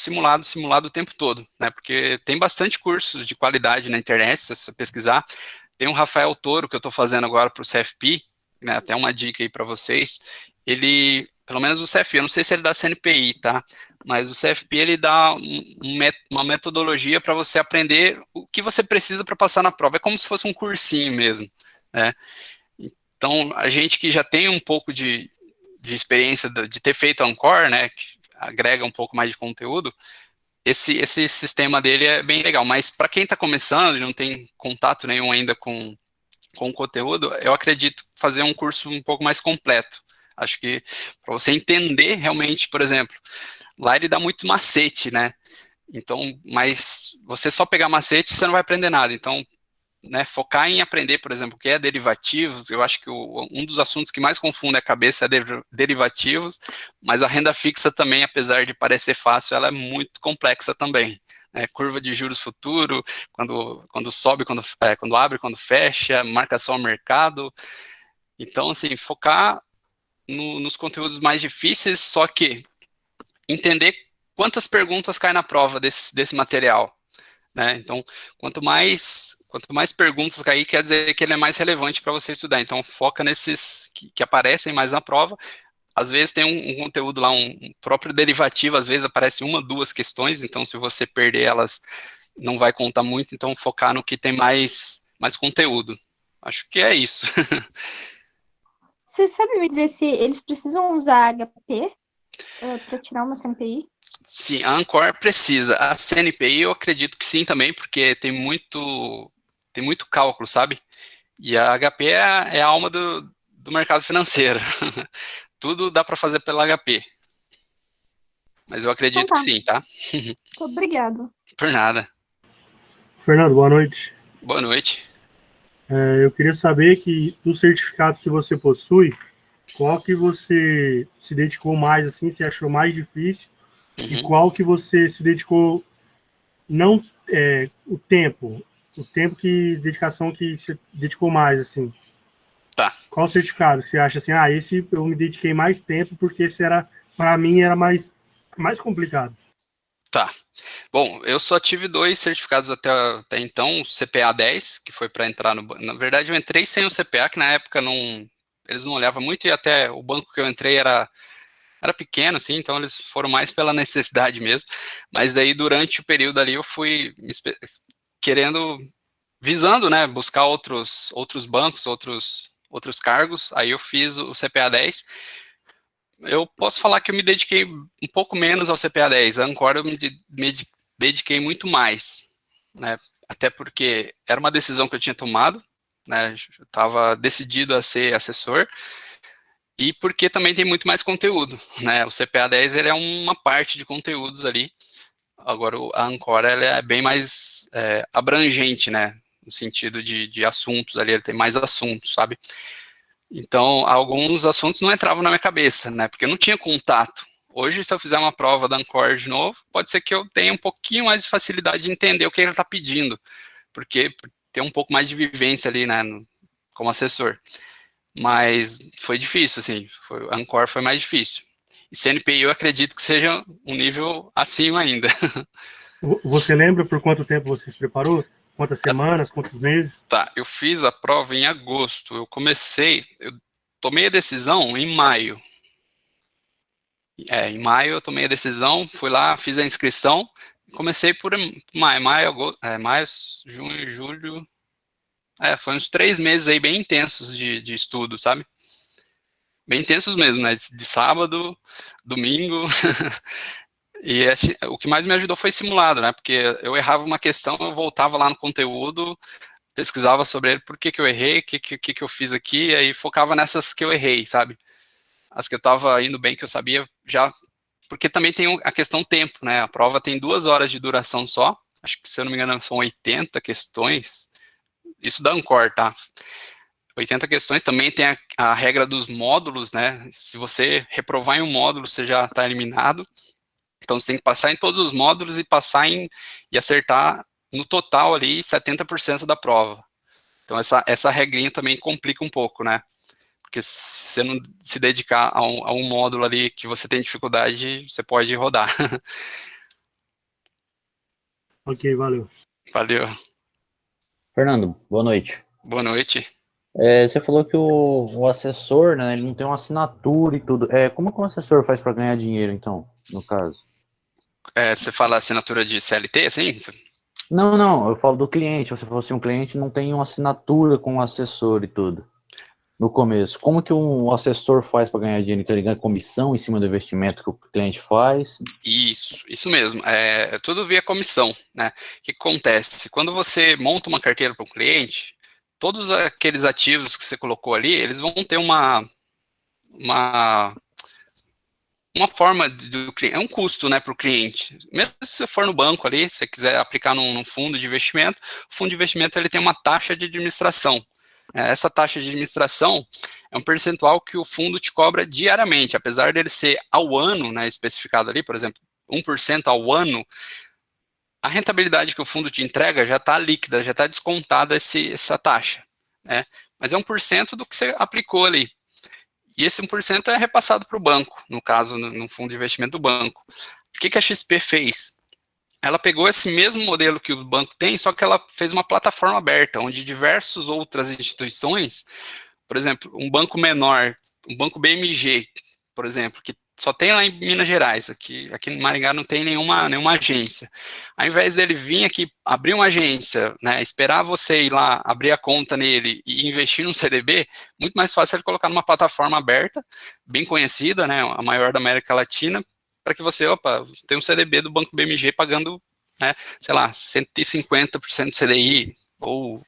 o tempo todo, né? Porque tem bastante cursos de qualidade na internet, se você pesquisar. Tem um Rafael Toro que eu estou fazendo agora para o CFP, né? Até uma dica aí para vocês. Ele, pelo menos o CFP, eu não sei se ele dá CNPI, tá? Mas o CFP ele dá uma metodologia para você aprender o que você precisa para passar na prova. É como se fosse um cursinho mesmo, né? Então, a gente que já tem um pouco de experiência de ter feito Ancor, né, que agrega um pouco mais de conteúdo, esse sistema dele é bem legal. Mas para quem está começando e não tem contato nenhum ainda com o conteúdo, eu acredito fazer um curso um pouco mais completo. Acho que para você entender realmente, por exemplo, lá ele dá muito macete, né? Então, mas você só pegar macete, você não vai aprender nada. Então, né, focar em aprender, por exemplo, o que é derivativos. Eu acho que um dos assuntos que mais confunde a cabeça é derivativos, mas a renda fixa também, apesar de parecer fácil, ela é muito complexa também. Curva de juros futuro, quando sobe, quando abre, quando fecha, marcação ao mercado. Então, assim, focar nos conteúdos mais difíceis, só que entender quantas perguntas caem na prova desse material, né? Então, quanto mais perguntas cair, quer dizer que ele é mais relevante para você estudar. Então, foca nesses que aparecem mais na prova. Às vezes tem um conteúdo lá, um próprio derivativo, às vezes aparece 1, 2 questões, então se você perder elas, não vai contar muito, então focar no que tem mais conteúdo. Acho que é isso. Você sabe me dizer se eles precisam usar HP para tirar uma CNPI? Sim, a Ancor precisa. A CNPI eu acredito que sim também, porque tem muito cálculo, sabe? E a HP é a alma do mercado financeiro. Tudo dá para fazer pela HP. Mas eu acredito Então tá. que sim, tá? Obrigado. Por nada. Fernando, boa noite. Boa noite. Eu queria saber que do certificado que você possui, qual que você se dedicou mais, assim, se achou mais difícil, e qual que você se dedicou, não o tempo dedicação que você dedicou mais, assim. Tá. Qual certificado que você acha assim, esse eu me dediquei mais tempo porque esse para mim era mais complicado. Tá. Bom, eu só tive 2 certificados até então, o CPA 10, que foi para entrar no... Na verdade, eu entrei sem o CPA, que na época eles não olhavam muito, e até o banco que eu entrei era pequeno, assim, então eles foram mais pela necessidade mesmo. Mas daí, durante o período ali, eu fui visando, né, buscar outros bancos, outros cargos. Aí eu fiz o CPA 10. Eu posso falar que eu me dediquei um pouco menos ao CPA 10. A Ancor eu me dediquei muito mais, né? Até porque era uma decisão que eu tinha tomado, né? Eu estava decidido a ser assessor, e porque também tem muito mais conteúdo, né? O CPA 10 ele é uma parte de conteúdos ali. Agora a Ancor ela é bem mais abrangente, né? No sentido de assuntos ali, ele tem mais assuntos, sabe? Então, alguns assuntos não entravam na minha cabeça, né? Porque eu não tinha contato. Hoje, se eu fizer uma prova da Ancor de novo, pode ser que eu tenha um pouquinho mais de facilidade de entender o que ele está pedindo, porque tem um pouco mais de vivência ali, né, como assessor. Mas foi difícil, assim, a Ancor foi mais difícil. E CNPI eu acredito que seja um nível acima ainda. Você lembra por quanto tempo você se preparou? Quantas semanas, quantos meses? Tá, eu fiz a prova em agosto. Eu tomei a decisão em maio. Em maio eu tomei a decisão, fui lá, fiz a inscrição, comecei por maio, junho, julho. Foi uns 3 meses aí bem intensos de estudo, sabe? Bem intensos mesmo, né? De sábado, domingo. E o que mais me ajudou foi simulado, né? Porque eu errava uma questão, eu voltava lá no conteúdo, pesquisava sobre ele, por que eu errei, o que eu fiz aqui, e aí focava nessas que eu errei, sabe? As que eu estava indo bem, que eu sabia já, porque também tem a questão tempo, né? A prova tem 2 horas de duração só, acho que, se eu não me engano, são 80 questões, isso da Ancor, tá? 80 questões, também tem a regra dos módulos, né? Se você reprovar em um módulo, você já está eliminado. Então, você tem que passar em todos os módulos e acertar no total ali 70% da prova. Então, essa regrinha também complica um pouco, né? Porque se você não se dedicar a um módulo ali que você tem dificuldade, você pode rodar. Ok, valeu. Valeu. Fernando, boa noite. Boa noite. Você falou que o assessor, né, ele não tem uma assinatura e tudo. Como que um assessor faz para ganhar dinheiro, então, no caso? Você fala assinatura de CLT, assim? Não, eu falo do cliente. Você falou assim, um cliente não tem uma assinatura com o assessor e tudo. No começo, como que um assessor faz para ganhar dinheiro? Então, ele ganha comissão em cima do investimento que o cliente faz? Isso mesmo. Tudo via comissão, né? O que acontece? Quando você monta uma carteira para um cliente, todos aqueles ativos que você colocou ali, eles vão ter uma forma do cliente, é um custo, né, para o cliente. Mesmo se você for no banco ali, se você quiser aplicar num fundo de investimento, o fundo de investimento ele tem uma taxa de administração. Essa taxa de administração é um percentual que o fundo te cobra diariamente, apesar dele ser ao ano, né, especificado ali, por exemplo, 1% ao ano, a rentabilidade que o fundo te entrega já está líquida, já está descontada essa taxa, né? Mas é 1% do que você aplicou ali. E esse 1% é repassado para o banco, no caso, no fundo de investimento do banco. O que a XP fez? Ela pegou esse mesmo modelo que o banco tem, só que ela fez uma plataforma aberta, onde diversas outras instituições, por exemplo, um banco menor, um banco BMG, por exemplo, que só tem lá em Minas Gerais, aqui em Maringá não tem nenhuma agência. Ao invés dele vir aqui, abrir uma agência, né, esperar você ir lá, abrir a conta nele e investir num CDB, muito mais fácil ele colocar numa plataforma aberta, bem conhecida, né, a maior da América Latina, para que você, tem um CDB do Banco BMG pagando, né, sei lá, 150% do CDI, ou,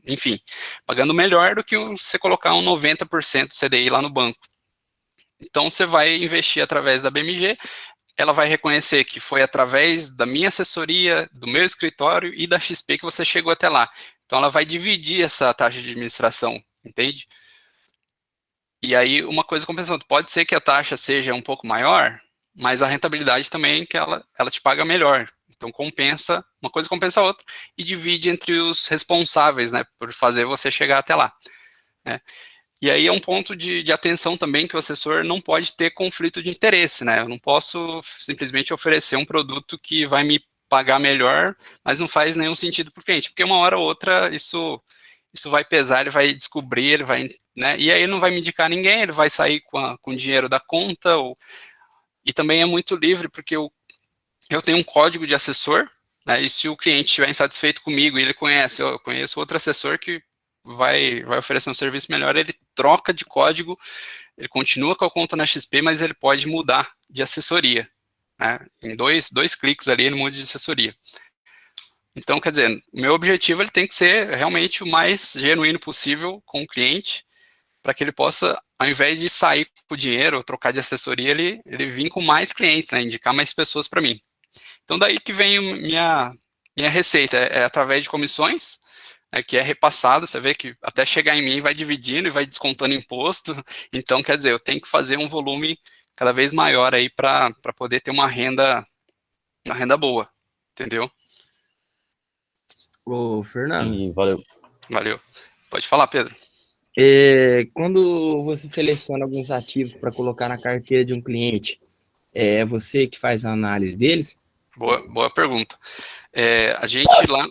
enfim, pagando melhor do que você colocar um 90% do CDI lá no banco. Então, você vai investir através da BMG, ela vai reconhecer que foi através da minha assessoria, do meu escritório e da XP que você chegou até lá. Então, ela vai dividir essa taxa de administração, entende? E aí, uma coisa compensando, pode ser que a taxa seja um pouco maior, mas a rentabilidade também que ela te paga melhor. Então, compensa, uma coisa compensa a outra, e divide entre os responsáveis, né, por fazer você chegar até lá, né? E aí é um ponto de atenção também que o assessor não pode ter conflito de interesse, né? Eu não posso simplesmente oferecer um produto que vai me pagar melhor, mas não faz nenhum sentido para o cliente, porque uma hora ou outra isso vai pesar, ele vai descobrir, ele vai, né? E aí ele não vai me indicar ninguém, ele vai sair com o dinheiro da conta, e também é muito livre, porque eu tenho um código de assessor, né? E se o cliente estiver insatisfeito comigo e ele eu conheço outro assessor que vai oferecer um serviço melhor, ele troca de código, ele continua com a conta na XP, mas ele pode mudar de assessoria, né? Em dois cliques ali, ele muda de assessoria. Então, quer dizer, o meu objetivo ele tem que ser realmente o mais genuíno possível com o cliente, para que ele possa, ao invés de sair com o dinheiro, ou trocar de assessoria, ele vir com mais clientes, né? Indicar mais pessoas para mim. Então, daí que vem minha receita, através de comissões, que é repassado, você vê que até chegar em mim vai dividindo e vai descontando imposto, então, quer dizer, eu tenho que fazer um volume cada vez maior aí para poder ter uma renda boa, entendeu? Ô, Fernando, Sim, valeu. Valeu. Pode falar, Pedro. quando você seleciona alguns ativos para colocar na carteira de um cliente, é você que faz a análise deles? Boa pergunta. A gente lá,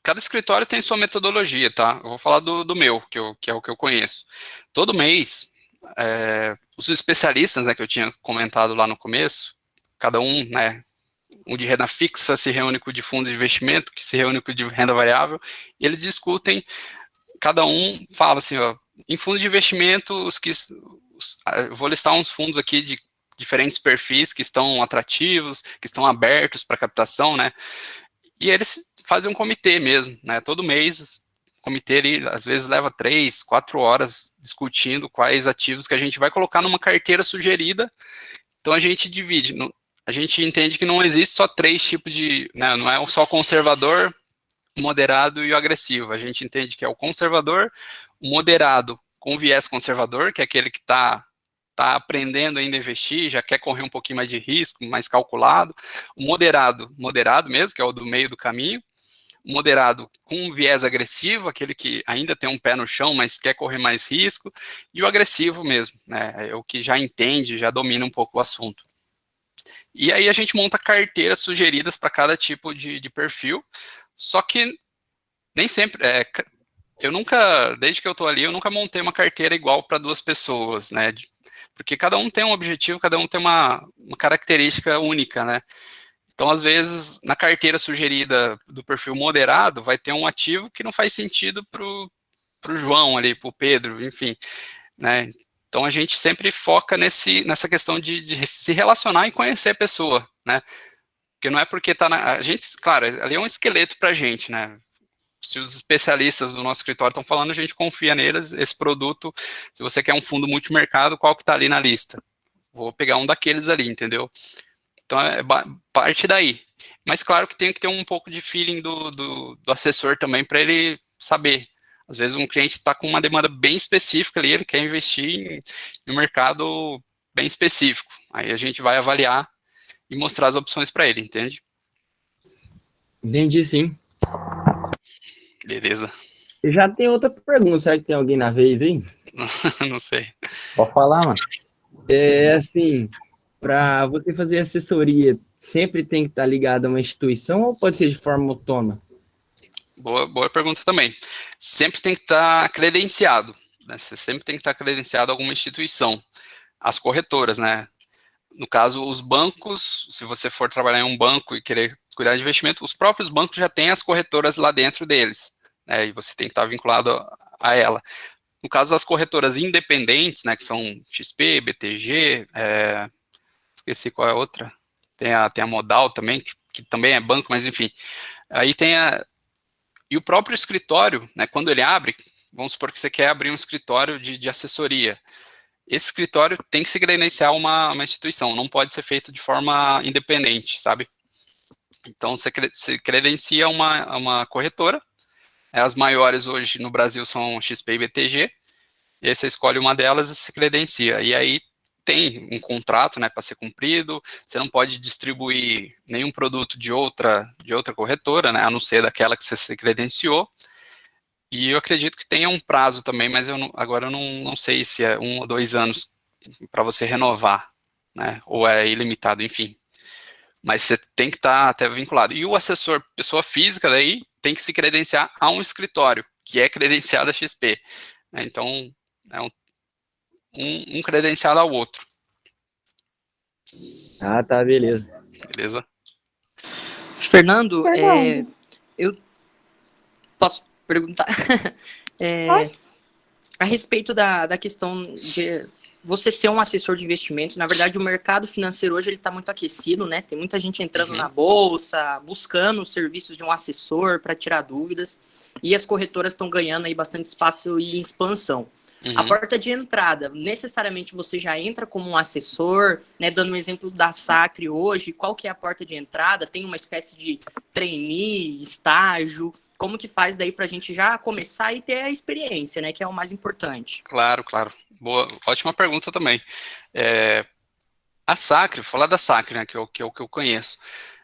cada escritório tem sua metodologia, tá? Eu vou falar do meu, que é o que eu conheço. Todo mês, os especialistas, né, que eu tinha comentado lá no começo, cada um, né, um de renda fixa se reúne com o de fundos de investimento, que se reúne com o de renda variável, e eles discutem, cada um fala assim, em fundos de investimento, eu vou listar uns fundos aqui de diferentes perfis que estão atrativos, que estão abertos para captação, né? E eles fazem um comitê mesmo, né? Todo mês, o comitê ali, às vezes leva 3, 4 horas discutindo quais ativos que a gente vai colocar numa carteira sugerida. Então a gente divide. a gente entende que não existe só 3 tipos de, né, não é só o conservador, o moderado e o agressivo. A gente entende que é o conservador, o moderado com viés conservador, que é aquele que está aprendendo ainda a investir, já quer correr um pouquinho mais de risco, mais calculado. O moderado mesmo, que é o do meio do caminho. O moderado com viés agressivo, aquele que ainda tem um pé no chão, mas quer correr mais risco. E o agressivo mesmo, né, é o que já entende, já domina um pouco o assunto. E aí a gente monta carteiras sugeridas para cada tipo de perfil, só que nem sempre, eu nunca, desde que eu estou ali, eu nunca montei uma carteira igual para 2 pessoas, né, porque cada um tem um objetivo, cada um tem uma característica única, né. Então, às vezes, na carteira sugerida do perfil moderado, vai ter um ativo que não faz sentido para o João ali, para o Pedro, enfim, né. Então, a gente sempre foca nessa questão de se relacionar e conhecer a pessoa, né? Porque não é porque a gente, claro, ali é um esqueleto para a gente, né? Se os especialistas do nosso escritório estão falando, a gente confia neles, esse produto, se você quer um fundo multimercado, qual que está ali na lista? Vou pegar um daqueles ali, entendeu? Então, parte daí. Mas, claro que tem que ter um pouco de feeling do assessor também, para ele saber. Às vezes um cliente está com uma demanda bem específica ali, ele quer investir em um mercado bem específico. Aí a gente vai avaliar e mostrar as opções para ele, entende? Entendi, sim. Beleza. Eu já tenho outra pergunta, será que tem alguém na vez aí? Não sei. Pode falar, mano. Assim, para você fazer assessoria, sempre tem que estar ligado a uma instituição ou pode ser de forma autônoma? Boa pergunta também. Sempre tem que estar credenciado, né? Você sempre tem que estar credenciado a alguma instituição. As corretoras, né? No caso, os bancos, se você for trabalhar em um banco e querer cuidar de investimento, os próprios bancos já têm as corretoras lá dentro deles, né? E você tem que estar vinculado a ela. No caso das corretoras independentes, né? Que são XP, BTG, esqueci qual é a outra. Tem a Modal também, que também é banco, mas enfim. Aí tem e o próprio escritório, né, quando ele abre, vamos supor que você quer abrir um escritório de assessoria. Esse escritório tem que se credenciar a uma instituição, não pode ser feito de forma independente, sabe? Então, você credencia uma corretora. As maiores hoje no Brasil são XP e BTG. E aí você escolhe uma delas e se credencia. E aí tem um contrato, né, para ser cumprido. Você não pode distribuir nenhum produto de outra corretora, né, a não ser daquela que você se credenciou. E eu acredito que tenha um prazo também, mas agora eu não sei se é 1 ou 2 anos para você renovar, né, ou é ilimitado, enfim. Mas você tem que estar até vinculado. E o assessor, pessoa física, daí tem que se credenciar a um escritório, que é credenciado a XP. Né, então, é um credenciado ao outro. Ah, tá, beleza. Beleza? Fernando, Fernando. eu posso perguntar? A respeito da questão de você ser um assessor de investimento, na verdade o mercado financeiro hoje ele está muito aquecido, né? Tem muita gente entrando na bolsa, buscando os serviços de um assessor para tirar dúvidas, e as corretoras estão ganhando aí bastante espaço e expansão. A porta de entrada, necessariamente você já entra como um assessor, né? Dando um exemplo da Sacre hoje, qual que é a porta de entrada? Tem uma espécie de trainee, estágio, como que faz daí para a gente já começar e ter a experiência, né? Que é o mais importante. Claro. Boa, ótima pergunta também. A Sacre, falar da Sacre, né, que é o que eu conheço,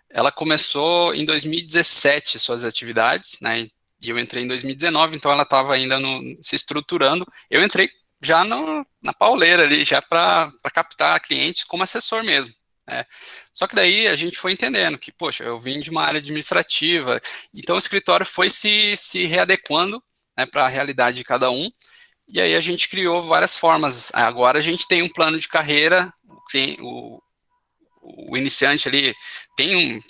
ela começou em 2017 suas atividades, né? E eu entrei em 2019, então ela estava ainda se estruturando. Eu entrei já na pauleira ali, já para captar clientes como assessor mesmo. Né? Só que daí a gente foi entendendo que, poxa, eu vim de uma área administrativa, então o escritório foi se readequando, né, para a realidade de cada um, e aí a gente criou várias formas. Agora a gente tem um plano de carreira, o iniciante ali tem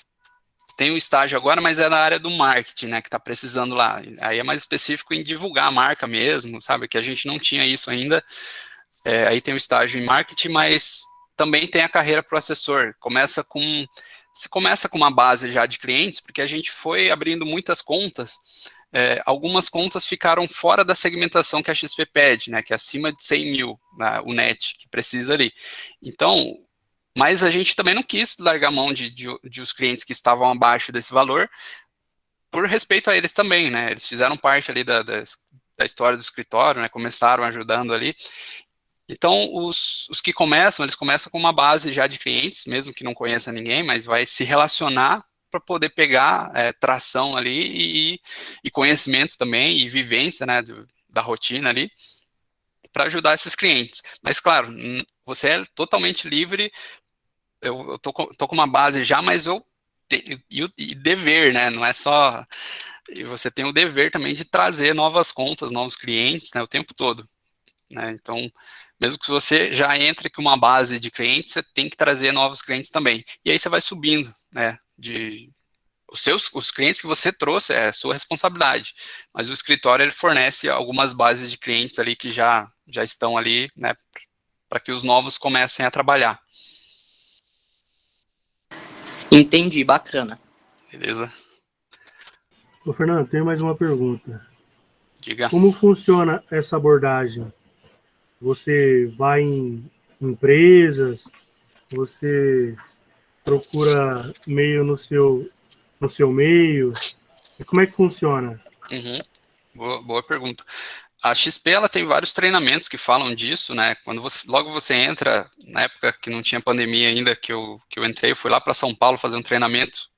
um estágio agora, mas é na área do marketing, né, que está precisando lá. Aí é mais específico em divulgar a marca mesmo, sabe, que a gente não tinha isso ainda. Aí tem o estágio em marketing, mas também tem a carreira para o assessor. Você começa com uma base já de clientes, porque a gente foi abrindo muitas contas. Algumas contas ficaram fora da segmentação que a XP pede, né, que é acima de 100 mil, né, o net, que precisa ali. Então, Mas a gente também não quis largar a mão de os clientes que estavam abaixo desse valor, por respeito a eles também, né? Eles fizeram parte ali da história do escritório, né? Começaram ajudando ali. Então, os que começam, eles começam com uma base já de clientes, mesmo que não conheça ninguém, mas vai se relacionar para poder pegar tração ali e conhecimento também, e vivência, né, da rotina ali, para ajudar esses clientes. Mas, claro, você é totalmente livre. Eu tô com uma base já, mas eu tenho e dever, né? Não é só. E você tem o dever também de trazer novas contas, novos clientes, né? O tempo todo, né? Então, mesmo que você já entre com uma base de clientes, você tem que trazer novos clientes também. E aí você vai subindo, né? Os clientes que você trouxe é sua responsabilidade, mas o escritório ele fornece algumas bases de clientes ali que já estão ali, né? Para que os novos comecem a trabalhar. Entendi, bacana. Beleza? Ô, Fernando, tenho mais uma pergunta. Diga. Como funciona essa abordagem? Você vai em empresas, você procura meio no seu meio? Como é que funciona? Boa pergunta. A XP ela tem vários treinamentos que falam disso, né? Quando logo você entra, na época que não tinha pandemia ainda, que eu entrei, eu fui lá para São Paulo fazer um treinamento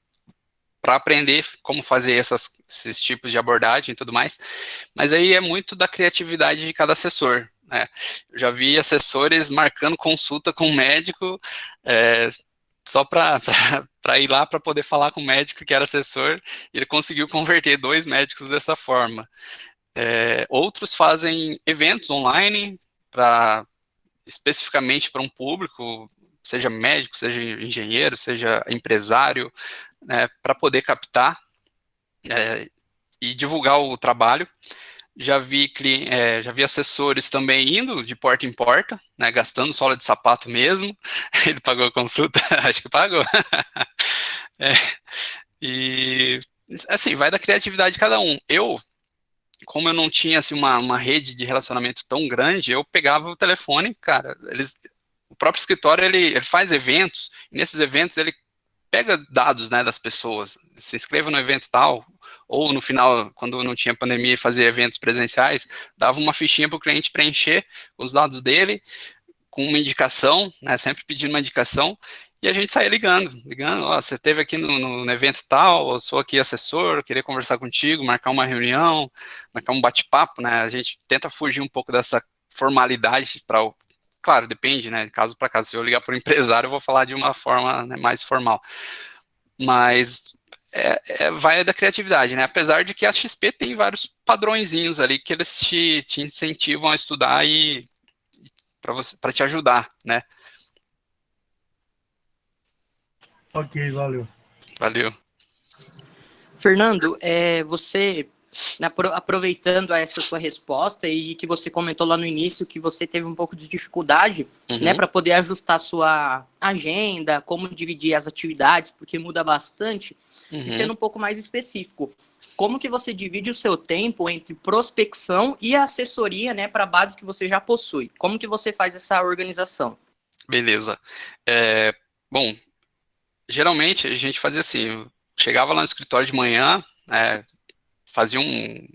para aprender como fazer esses tipos de abordagem e tudo mais. Mas aí é muito da criatividade de cada assessor, né? Eu já vi assessores marcando consulta com o médico só para ir lá para poder falar com o médico que era assessor, e ele conseguiu converter 2 médicos dessa forma. Outros fazem eventos online especificamente para um público, seja médico, seja engenheiro, seja empresário, né, para poder captar e divulgar o trabalho. Já vi assessores também indo de porta em porta, né, gastando sola de sapato mesmo. Ele pagou a consulta? Acho que pagou. E assim, vai da criatividade de cada um. Como eu não tinha assim, uma rede de relacionamento tão grande, eu pegava o telefone, cara, o próprio escritório ele faz eventos, e nesses eventos ele pega dados, né, das pessoas, se inscreva no evento tal, ou no final, quando não tinha pandemia e fazia eventos presenciais, dava uma fichinha para o cliente preencher com os dados dele, com uma indicação, né, sempre pedindo uma indicação, e a gente saía ligando, ó, você esteve aqui no evento tal, eu sou aqui assessor, queria conversar contigo, marcar uma reunião, marcar um bate-papo, né, a gente tenta fugir um pouco dessa formalidade claro, depende, né, caso para caso, se eu ligar para o empresário, eu vou falar de uma forma, né, mais formal, mas vai da criatividade, né, apesar de que a XP tem vários padrõezinhos ali que eles te incentivam a estudar e para te ajudar, né. Ok, valeu. Valeu. Fernando, você, aproveitando essa sua resposta e que você comentou lá no início que você teve um pouco de dificuldade, né, para poder ajustar sua agenda, como dividir as atividades, porque muda bastante, e sendo um pouco mais específico, como que você divide o seu tempo entre prospecção e assessoria, né, para a base que você já possui? Como que você faz essa organização? Beleza. Bom, geralmente a gente fazia assim, eu chegava lá no escritório de manhã, fazia um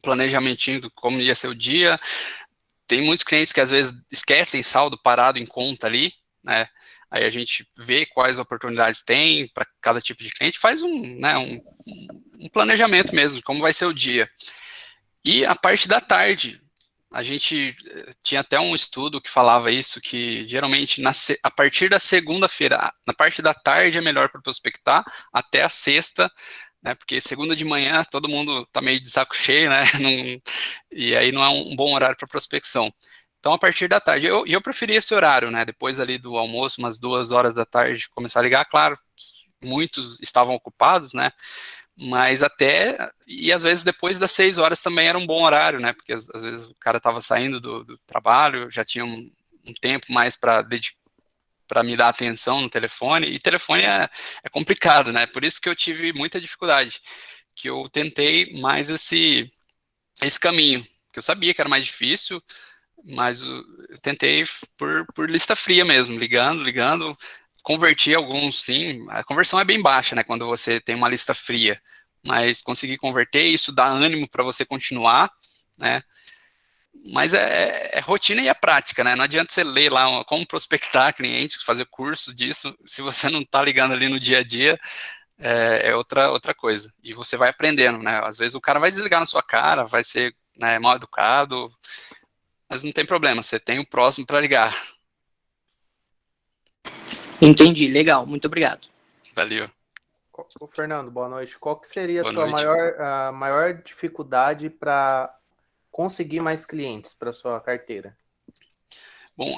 planejamentinho de como ia ser o dia. Tem muitos clientes que às vezes esquecem saldo parado em conta ali, né? Aí a gente vê quais oportunidades tem para cada tipo de cliente, faz um planejamento mesmo, como vai ser o dia. E a parte da tarde, a gente tinha até um estudo que falava isso, que geralmente a partir da segunda-feira, na parte da tarde é melhor para prospectar, até a sexta, né, porque segunda de manhã todo mundo tá meio de saco cheio, né, e aí não é um bom horário para prospecção. Então, a partir da tarde, eu preferia esse horário, né, depois ali do almoço, umas 2 horas da tarde, começar a ligar, claro, muitos estavam ocupados, né, mas e às vezes depois das 6 horas também era um bom horário, né, porque às vezes o cara estava saindo do trabalho, já tinha um tempo mais para me dar atenção no telefone, e telefone é complicado, né, por isso que eu tive muita dificuldade, que eu tentei mais esse caminho, que eu sabia que era mais difícil, mas eu tentei por lista fria mesmo, ligando, converti alguns, sim, a conversão é bem baixa, né, quando você tem uma lista fria, mas consegui converter, isso dá ânimo para você continuar, né, mas é rotina e é prática, né, não adianta você ler lá como prospectar cliente, fazer curso disso, se você não está ligando ali no dia a dia, é outra coisa, e você vai aprendendo, né, às vezes o cara vai desligar na sua cara, vai ser, né, mal educado, mas não tem problema, você tem o próximo para ligar. Entendi, legal, muito obrigado. Valeu. Ô, Fernando, boa noite. Qual que seria Boa a sua noite. maior dificuldade para conseguir mais clientes para sua carteira? Bom,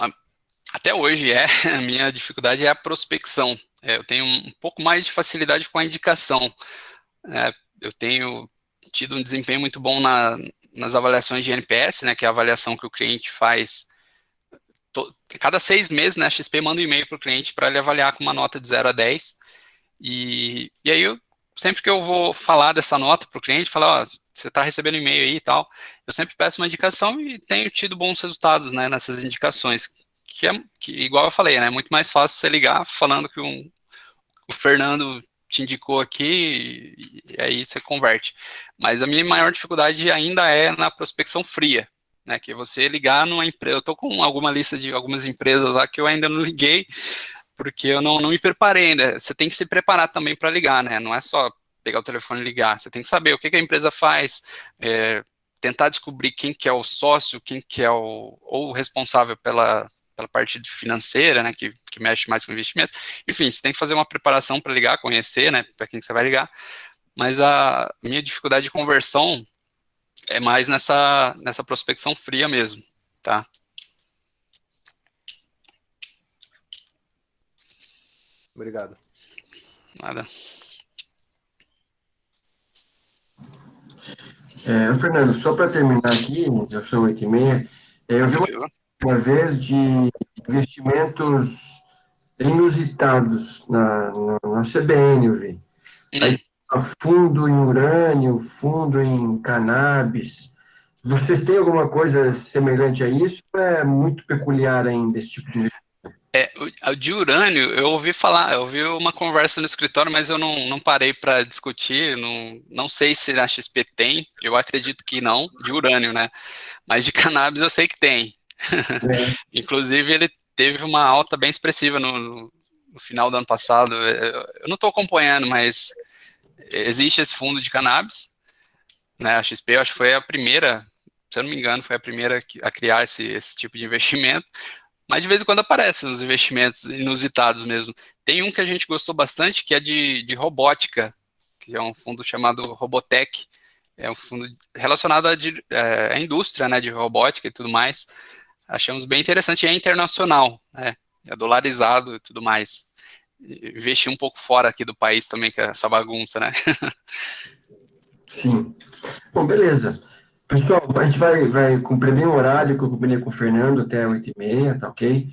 até hoje a minha dificuldade é a prospecção. Eu tenho um pouco mais de facilidade com a indicação. Eu tenho tido um desempenho muito bom nas avaliações de NPS, né, que é a avaliação que o cliente faz. Cada 6 meses, né, a XP manda um e-mail para o cliente para ele avaliar com uma nota de 0 a 10. E aí, sempre que eu vou falar dessa nota para o cliente, falar, você está recebendo e-mail aí e tal, eu sempre peço uma indicação e tenho tido bons resultados, né, nessas indicações. Que igual eu falei, né, é muito mais fácil você ligar falando que o Fernando te indicou aqui e aí você converte. Mas a minha maior dificuldade ainda é na prospecção fria, né, que você ligar numa empresa, eu estou com alguma lista de algumas empresas lá que eu ainda não liguei, porque eu não me preparei ainda. Você tem que se preparar também para ligar, né, não é só pegar o telefone e ligar, você tem que saber o que a empresa faz, tentar descobrir quem que é o sócio, quem que é o responsável pela parte financeira, né, que mexe mais com investimentos. Enfim, você tem que fazer uma preparação para ligar, conhecer, né, para quem que você vai ligar. Mas a minha dificuldade de conversão é mais nessa prospecção fria mesmo, tá? Obrigado. Nada. Fernando, só para terminar aqui, já são 8h30, eu vi uma vez de investimentos inusitados na CBN, eu vi. Aí, fundo em urânio, fundo em cannabis. Vocês têm alguma coisa semelhante a isso? Ou é muito peculiar ainda esse tipo de investimento? O de urânio, eu ouvi falar, eu ouvi uma conversa no escritório, mas eu não parei para discutir, não sei se na XP tem, eu acredito que não, de urânio, né? Mas de cannabis eu sei que tem. Inclusive, ele teve uma alta bem expressiva no final do ano passado. Eu não estou acompanhando, mas existe esse fundo de cannabis, né? A XP, eu acho que foi a primeira, se eu não me engano, foi a primeira a criar esse tipo de investimento. Mas de vez em quando aparecem os investimentos inusitados mesmo. Tem um que a gente gostou bastante, que é de robótica, que é um fundo chamado Robotech. É um fundo relacionado à indústria, né, de robótica e tudo mais. Achamos bem interessante, é internacional, né, é dolarizado e tudo mais. Investir um pouco fora aqui do país também, que é essa bagunça, né? Sim. Bom, beleza. Pessoal, a gente vai cumprir bem o horário que eu combinei com o Fernando até 8h30, tá ok?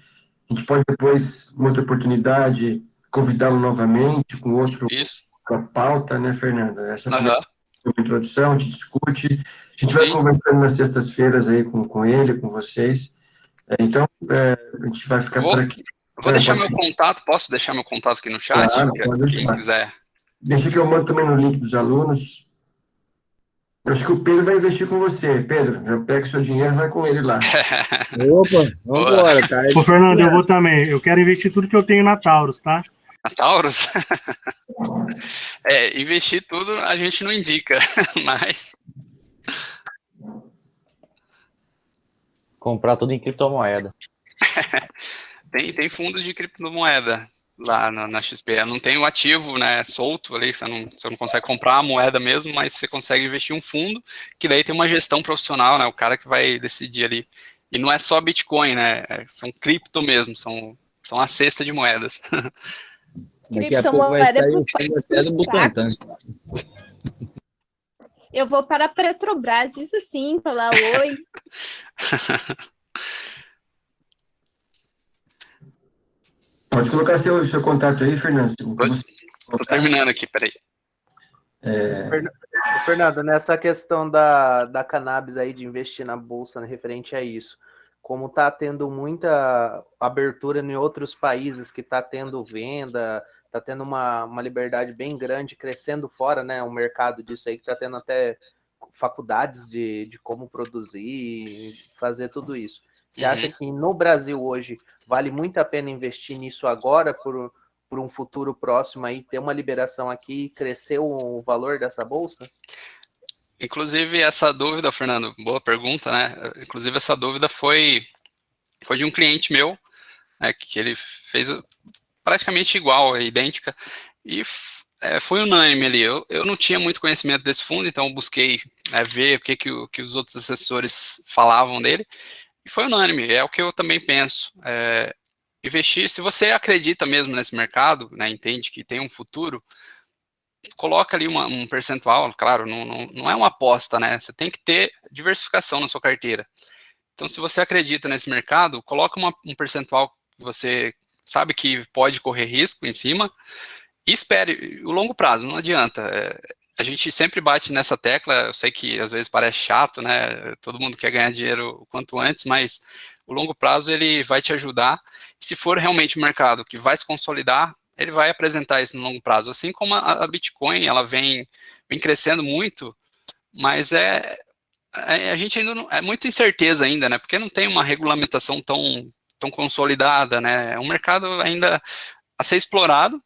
A gente pode depois, em outra oportunidade, convidá-lo novamente com outra pauta, né, Fernando? Essa foi a introdução, a gente discute, a gente vai conversando nas sextas-feiras aí com ele, com vocês. Então, a gente vai ficar por aqui. Vou deixar meu contato, posso deixar meu contato aqui no chat? Claro, pode quem quiser. Deixa que eu mando também no link dos alunos. Eu acho que o Pedro vai investir com você. Pedro, eu pego seu dinheiro e vai com ele lá. Opa, vamos embora, tá? Ô, Fernando, eu vou também. Eu quero investir tudo que eu tenho na Taurus, tá? Na Taurus? Investir tudo a gente não indica, mas... Comprar tudo em criptomoeda. Tem fundos de criptomoeda lá na XP. Não tem o ativo, né, solto ali, você não consegue comprar a moeda mesmo, mas você consegue investir em um fundo, que daí tem uma gestão profissional, né, o cara que vai decidir ali. E não é só Bitcoin, né, são cripto mesmo, são a cesta de moedas. Daqui a pouco vai sair um fundo até do Butantan. Eu vou para a Petrobras, isso sim, falar oi. Pode colocar seu contato aí, Fernando. Estou terminando aqui, peraí. Fernando, nessa questão da cannabis aí, de investir na bolsa, né, referente a isso, como está tendo muita abertura em outros países, que está tendo venda, está tendo uma liberdade bem grande, crescendo fora, né, o mercado disso aí, que está tendo até faculdades de como produzir, fazer tudo isso. Você acha que no Brasil hoje vale muito a pena investir nisso agora, por um futuro próximo aí, ter uma liberação aqui e crescer o valor dessa bolsa? Inclusive, essa dúvida, Fernando, boa pergunta, né? Inclusive, essa dúvida foi de um cliente meu, né, que ele fez praticamente igual, idêntica, e foi unânime ali. Eu não tinha muito conhecimento desse fundo, então eu busquei ver o que os outros assessores falavam dele, e foi unânime, é o que eu também penso. Investir, se você acredita mesmo nesse mercado, né, entende que tem um futuro, coloca ali um percentual, claro, não é uma aposta, né? Você tem que ter diversificação na sua carteira. Então, se você acredita nesse mercado, coloca um percentual que você sabe que pode correr risco em cima e espere o longo prazo, não adianta. A gente sempre bate nessa tecla, eu sei que às vezes parece chato, né? Todo mundo quer ganhar dinheiro o quanto antes, mas o longo prazo ele vai te ajudar. Se for realmente um mercado que vai se consolidar, ele vai apresentar isso no longo prazo. Assim como a Bitcoin, ela vem crescendo muito, mas a gente ainda não, é muita incerteza ainda, né? Porque não tem uma regulamentação tão consolidada, né? É um mercado ainda a ser explorado,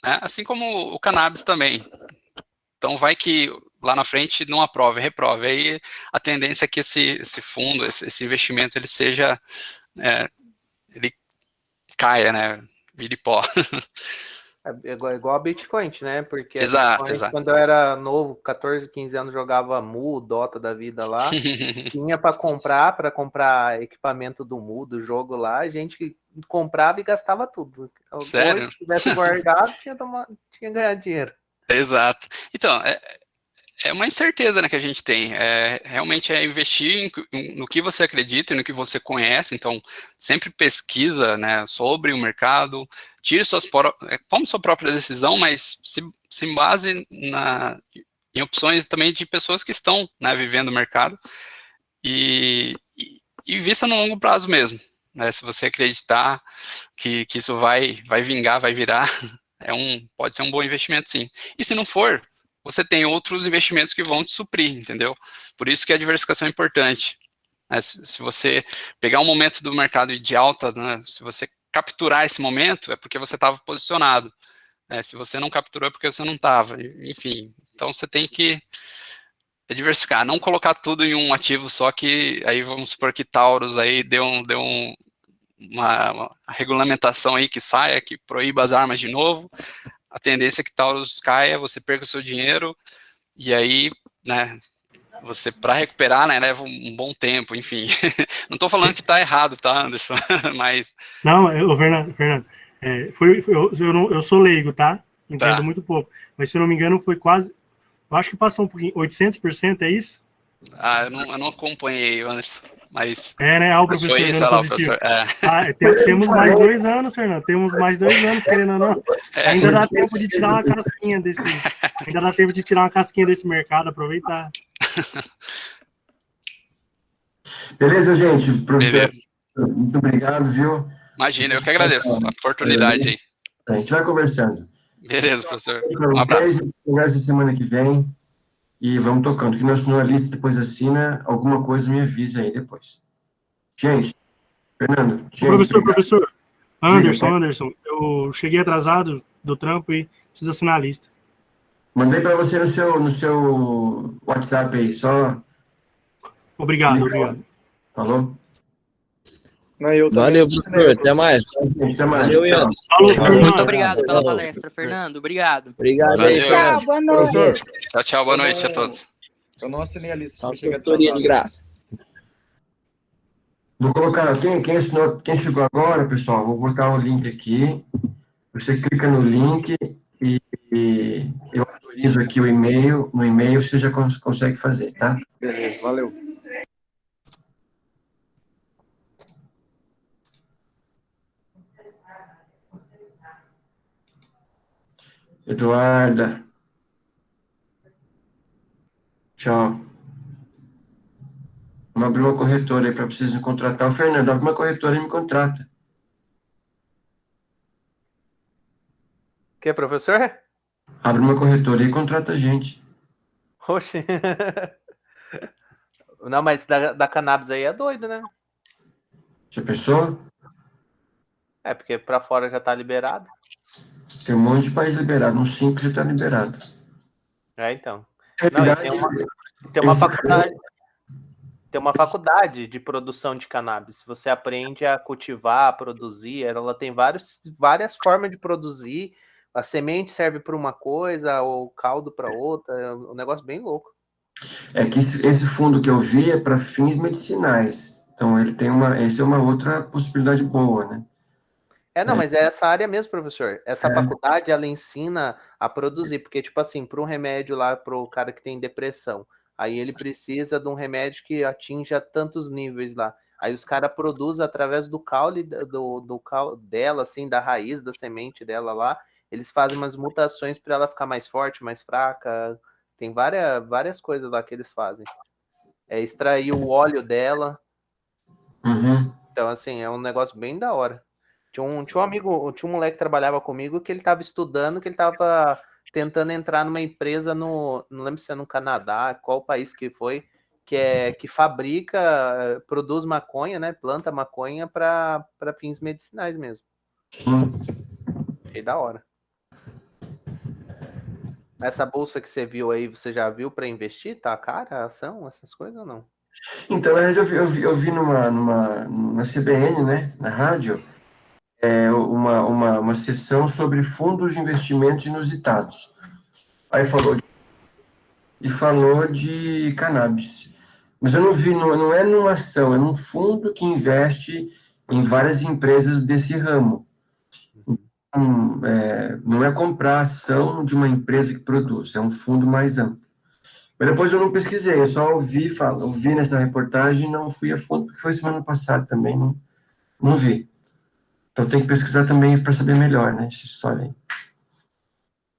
né? Assim como o cannabis também. Então vai que lá na frente não aprove, reprove. Aí a tendência é que esse fundo, esse investimento, ele seja, ele caia, né? Vire pó. É igual a Bitcoin, né? Porque a Exato, Bitcoin, exato. quando eu era novo, 14, 15 anos, jogava Mu, Dota da vida lá, tinha para comprar equipamento do Mu, do jogo lá, a gente comprava e gastava tudo. Sério? Hoje, se tivesse guardado, tinha ganhado dinheiro. Exato. Então, é uma incerteza, né, que a gente tem. Realmente é investir no que você acredita e no que você conhece. Então, sempre pesquisa, né, sobre o mercado, tome sua própria decisão, mas se base em opções também de pessoas que estão, né, vivendo o mercado e vista no longo prazo mesmo. Né, se você acreditar que isso vai vingar, vai virar, pode ser um bom investimento, sim. E se não for, você tem outros investimentos que vão te suprir, entendeu? Por isso que a diversificação é importante. Né? Se você pegar um momento do mercado de alta, né, se você capturar esse momento, é porque você estava posicionado. Né? Se você não capturou, é porque você não estava. Enfim, então você tem que diversificar, não colocar tudo em um ativo só, que aí vamos supor que Taurus aí deu uma regulamentação aí que saia, que proíba as armas de novo. A tendência é que Taurus caia, você perca o seu dinheiro, e aí, né, você, para recuperar, né, leva um bom tempo, enfim. Não estou falando que está errado, tá, Anderson? Mas... Não, Fernando, eu sou leigo, tá? Entendo Tá. muito pouco. Mas, se eu não me engano, foi quase... Eu acho que passou um pouquinho, 800%, é isso? Eu não acompanhei, Anderson, mas... Né? O Mas professor foi isso, dando olha lá, o positivo. professor. Temos mais 2 anos, Fernando. Temos mais 2 anos, querendo ou não. Ainda dá tempo de tirar uma casquinha desse... Ainda dá tempo de tirar uma casquinha desse mercado, aproveitar. Beleza, gente? Professor, Beleza. muito obrigado, viu? Imagina, eu que agradeço a oportunidade aí. A gente vai conversando. Beleza, professor. Um abraço. Conversa semana que vem e vamos tocando. Que meu jornalista depois assina, alguma coisa me avisa aí depois. Gente, Fernando. Gente, Professor. Anderson, eu cheguei atrasado do trampo e preciso assinar a lista. Mandei para você no seu WhatsApp aí, só. Obrigado. Falou? Valeu, professor. Até mais. Valeu, Ian. Falou, Fernando. Muito obrigado pela palestra, Fernando. Obrigado. Obrigado Valeu. aí, Fernando. Tchau, boa noite. Tchau, boa noite a todos. Eu não assinei a lista. Uma consultoria de graça. Vou colocar, quem chegou agora, pessoal, vou botar o link aqui. Você clica no link e eu autorizo aqui o e-mail. No e-mail você já consegue fazer, tá? Beleza, valeu. Eduarda. Tchau. Vamos abrir uma corretora aí para vocês me contratar. O Fernando, abre uma corretora e me contrata. Que, professor? Abre uma corretora e contrata a gente. Oxe. Não, mas da cannabis aí é doido, né? Já pensou? É, porque pra fora já tá liberado. Tem um monte de país liberado. Uns 5 já está liberado. É, então. Não, e tem uma faculdade. Tem uma faculdade de produção de cannabis. Você aprende a cultivar, a produzir. Ela tem várias formas de produzir. A semente serve para uma coisa, o caldo para outra. É um negócio bem louco. É que esse fundo que eu vi é para fins medicinais. Então, ele tem essa é uma outra possibilidade boa, né? Não, mas é essa área mesmo, professor. Essa faculdade, ela ensina a produzir. Porque, tipo assim, para um remédio lá, para o cara que tem depressão, aí ele precisa de um remédio que atinja tantos níveis lá. Aí os caras produzem através do caule, do caule dela, assim, da raiz da semente dela lá. Eles fazem umas mutações para ela ficar mais forte, mais fraca. Tem várias coisas lá que eles fazem. É extrair o óleo dela. Uhum. Então, assim, é um negócio bem da hora. Tinha um amigo, tinha um moleque que trabalhava comigo que ele estava estudando, que ele estava tentando entrar numa empresa não lembro se é no Canadá, qual país que foi, que fabrica, produz maconha, né? Planta maconha para fins medicinais mesmo. Achei da hora. Essa bolsa que você viu aí, você já viu para investir? Tá cara a ação, essas coisas ou não? Então, eu vi na CBN, né, na rádio, uma sessão sobre fundos de investimentos inusitados. Aí falou de cannabis. Mas eu não vi, não é numa ação, é num fundo que investe em várias empresas desse ramo. Não é comprar ação de uma empresa que produz, é um fundo mais amplo. Mas depois eu não pesquisei, eu só ouvi nessa reportagem e não fui a fundo, porque foi semana passada também, não vi. Então tem que pesquisar também para saber melhor, né, essa história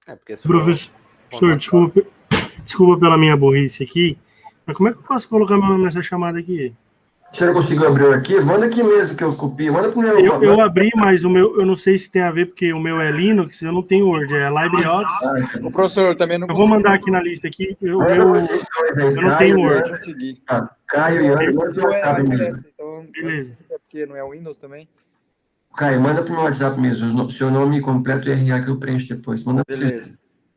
aí. Professor, desculpa pela minha burrice aqui, mas como é que eu faço colocar meu nome nessa chamada aqui? Você não conseguiu abrir o arquivo? Manda aqui mesmo que eu copio. Manda pro meu. Eu abri, mas o meu, eu não sei se tem a ver, porque o meu é Linux, eu não tenho Word, é LibreOffice. O professor, eu também não consegui. Eu vou mandar aqui na lista aqui. Eu não tenho Word. Caio e Ana, então, beleza. É porque não é o Windows também? Caio, manda pro meu WhatsApp mesmo. Seu nome completo e RH que eu preencho depois. Manda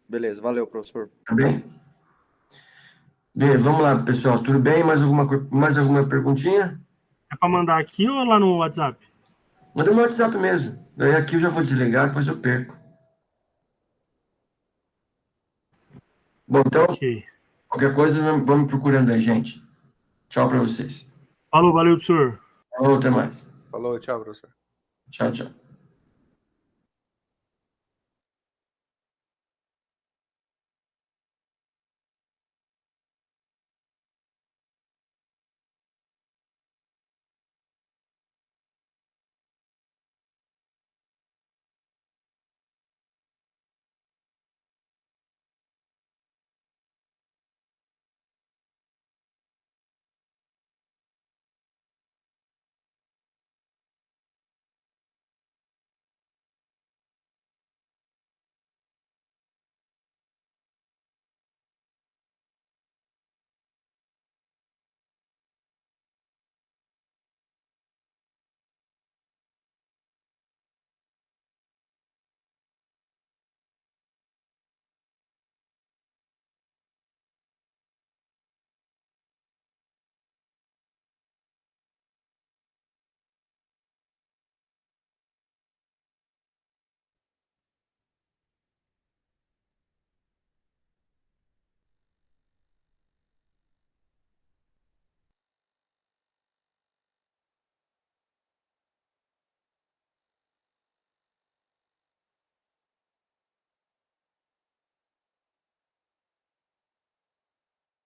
Beleza, valeu, professor. Tá bem? Bem, vamos lá, pessoal. Tudo bem? Mais alguma perguntinha? É para mandar aqui ou lá no WhatsApp? Manda no WhatsApp mesmo. Daí aqui eu já vou desligar, depois eu perco. Bom, então, qualquer coisa, vamos procurando aí, gente. Tchau para vocês. Falou, valeu, professor. Falou, até mais. Falou, tchau, professor. Tchau, tchau.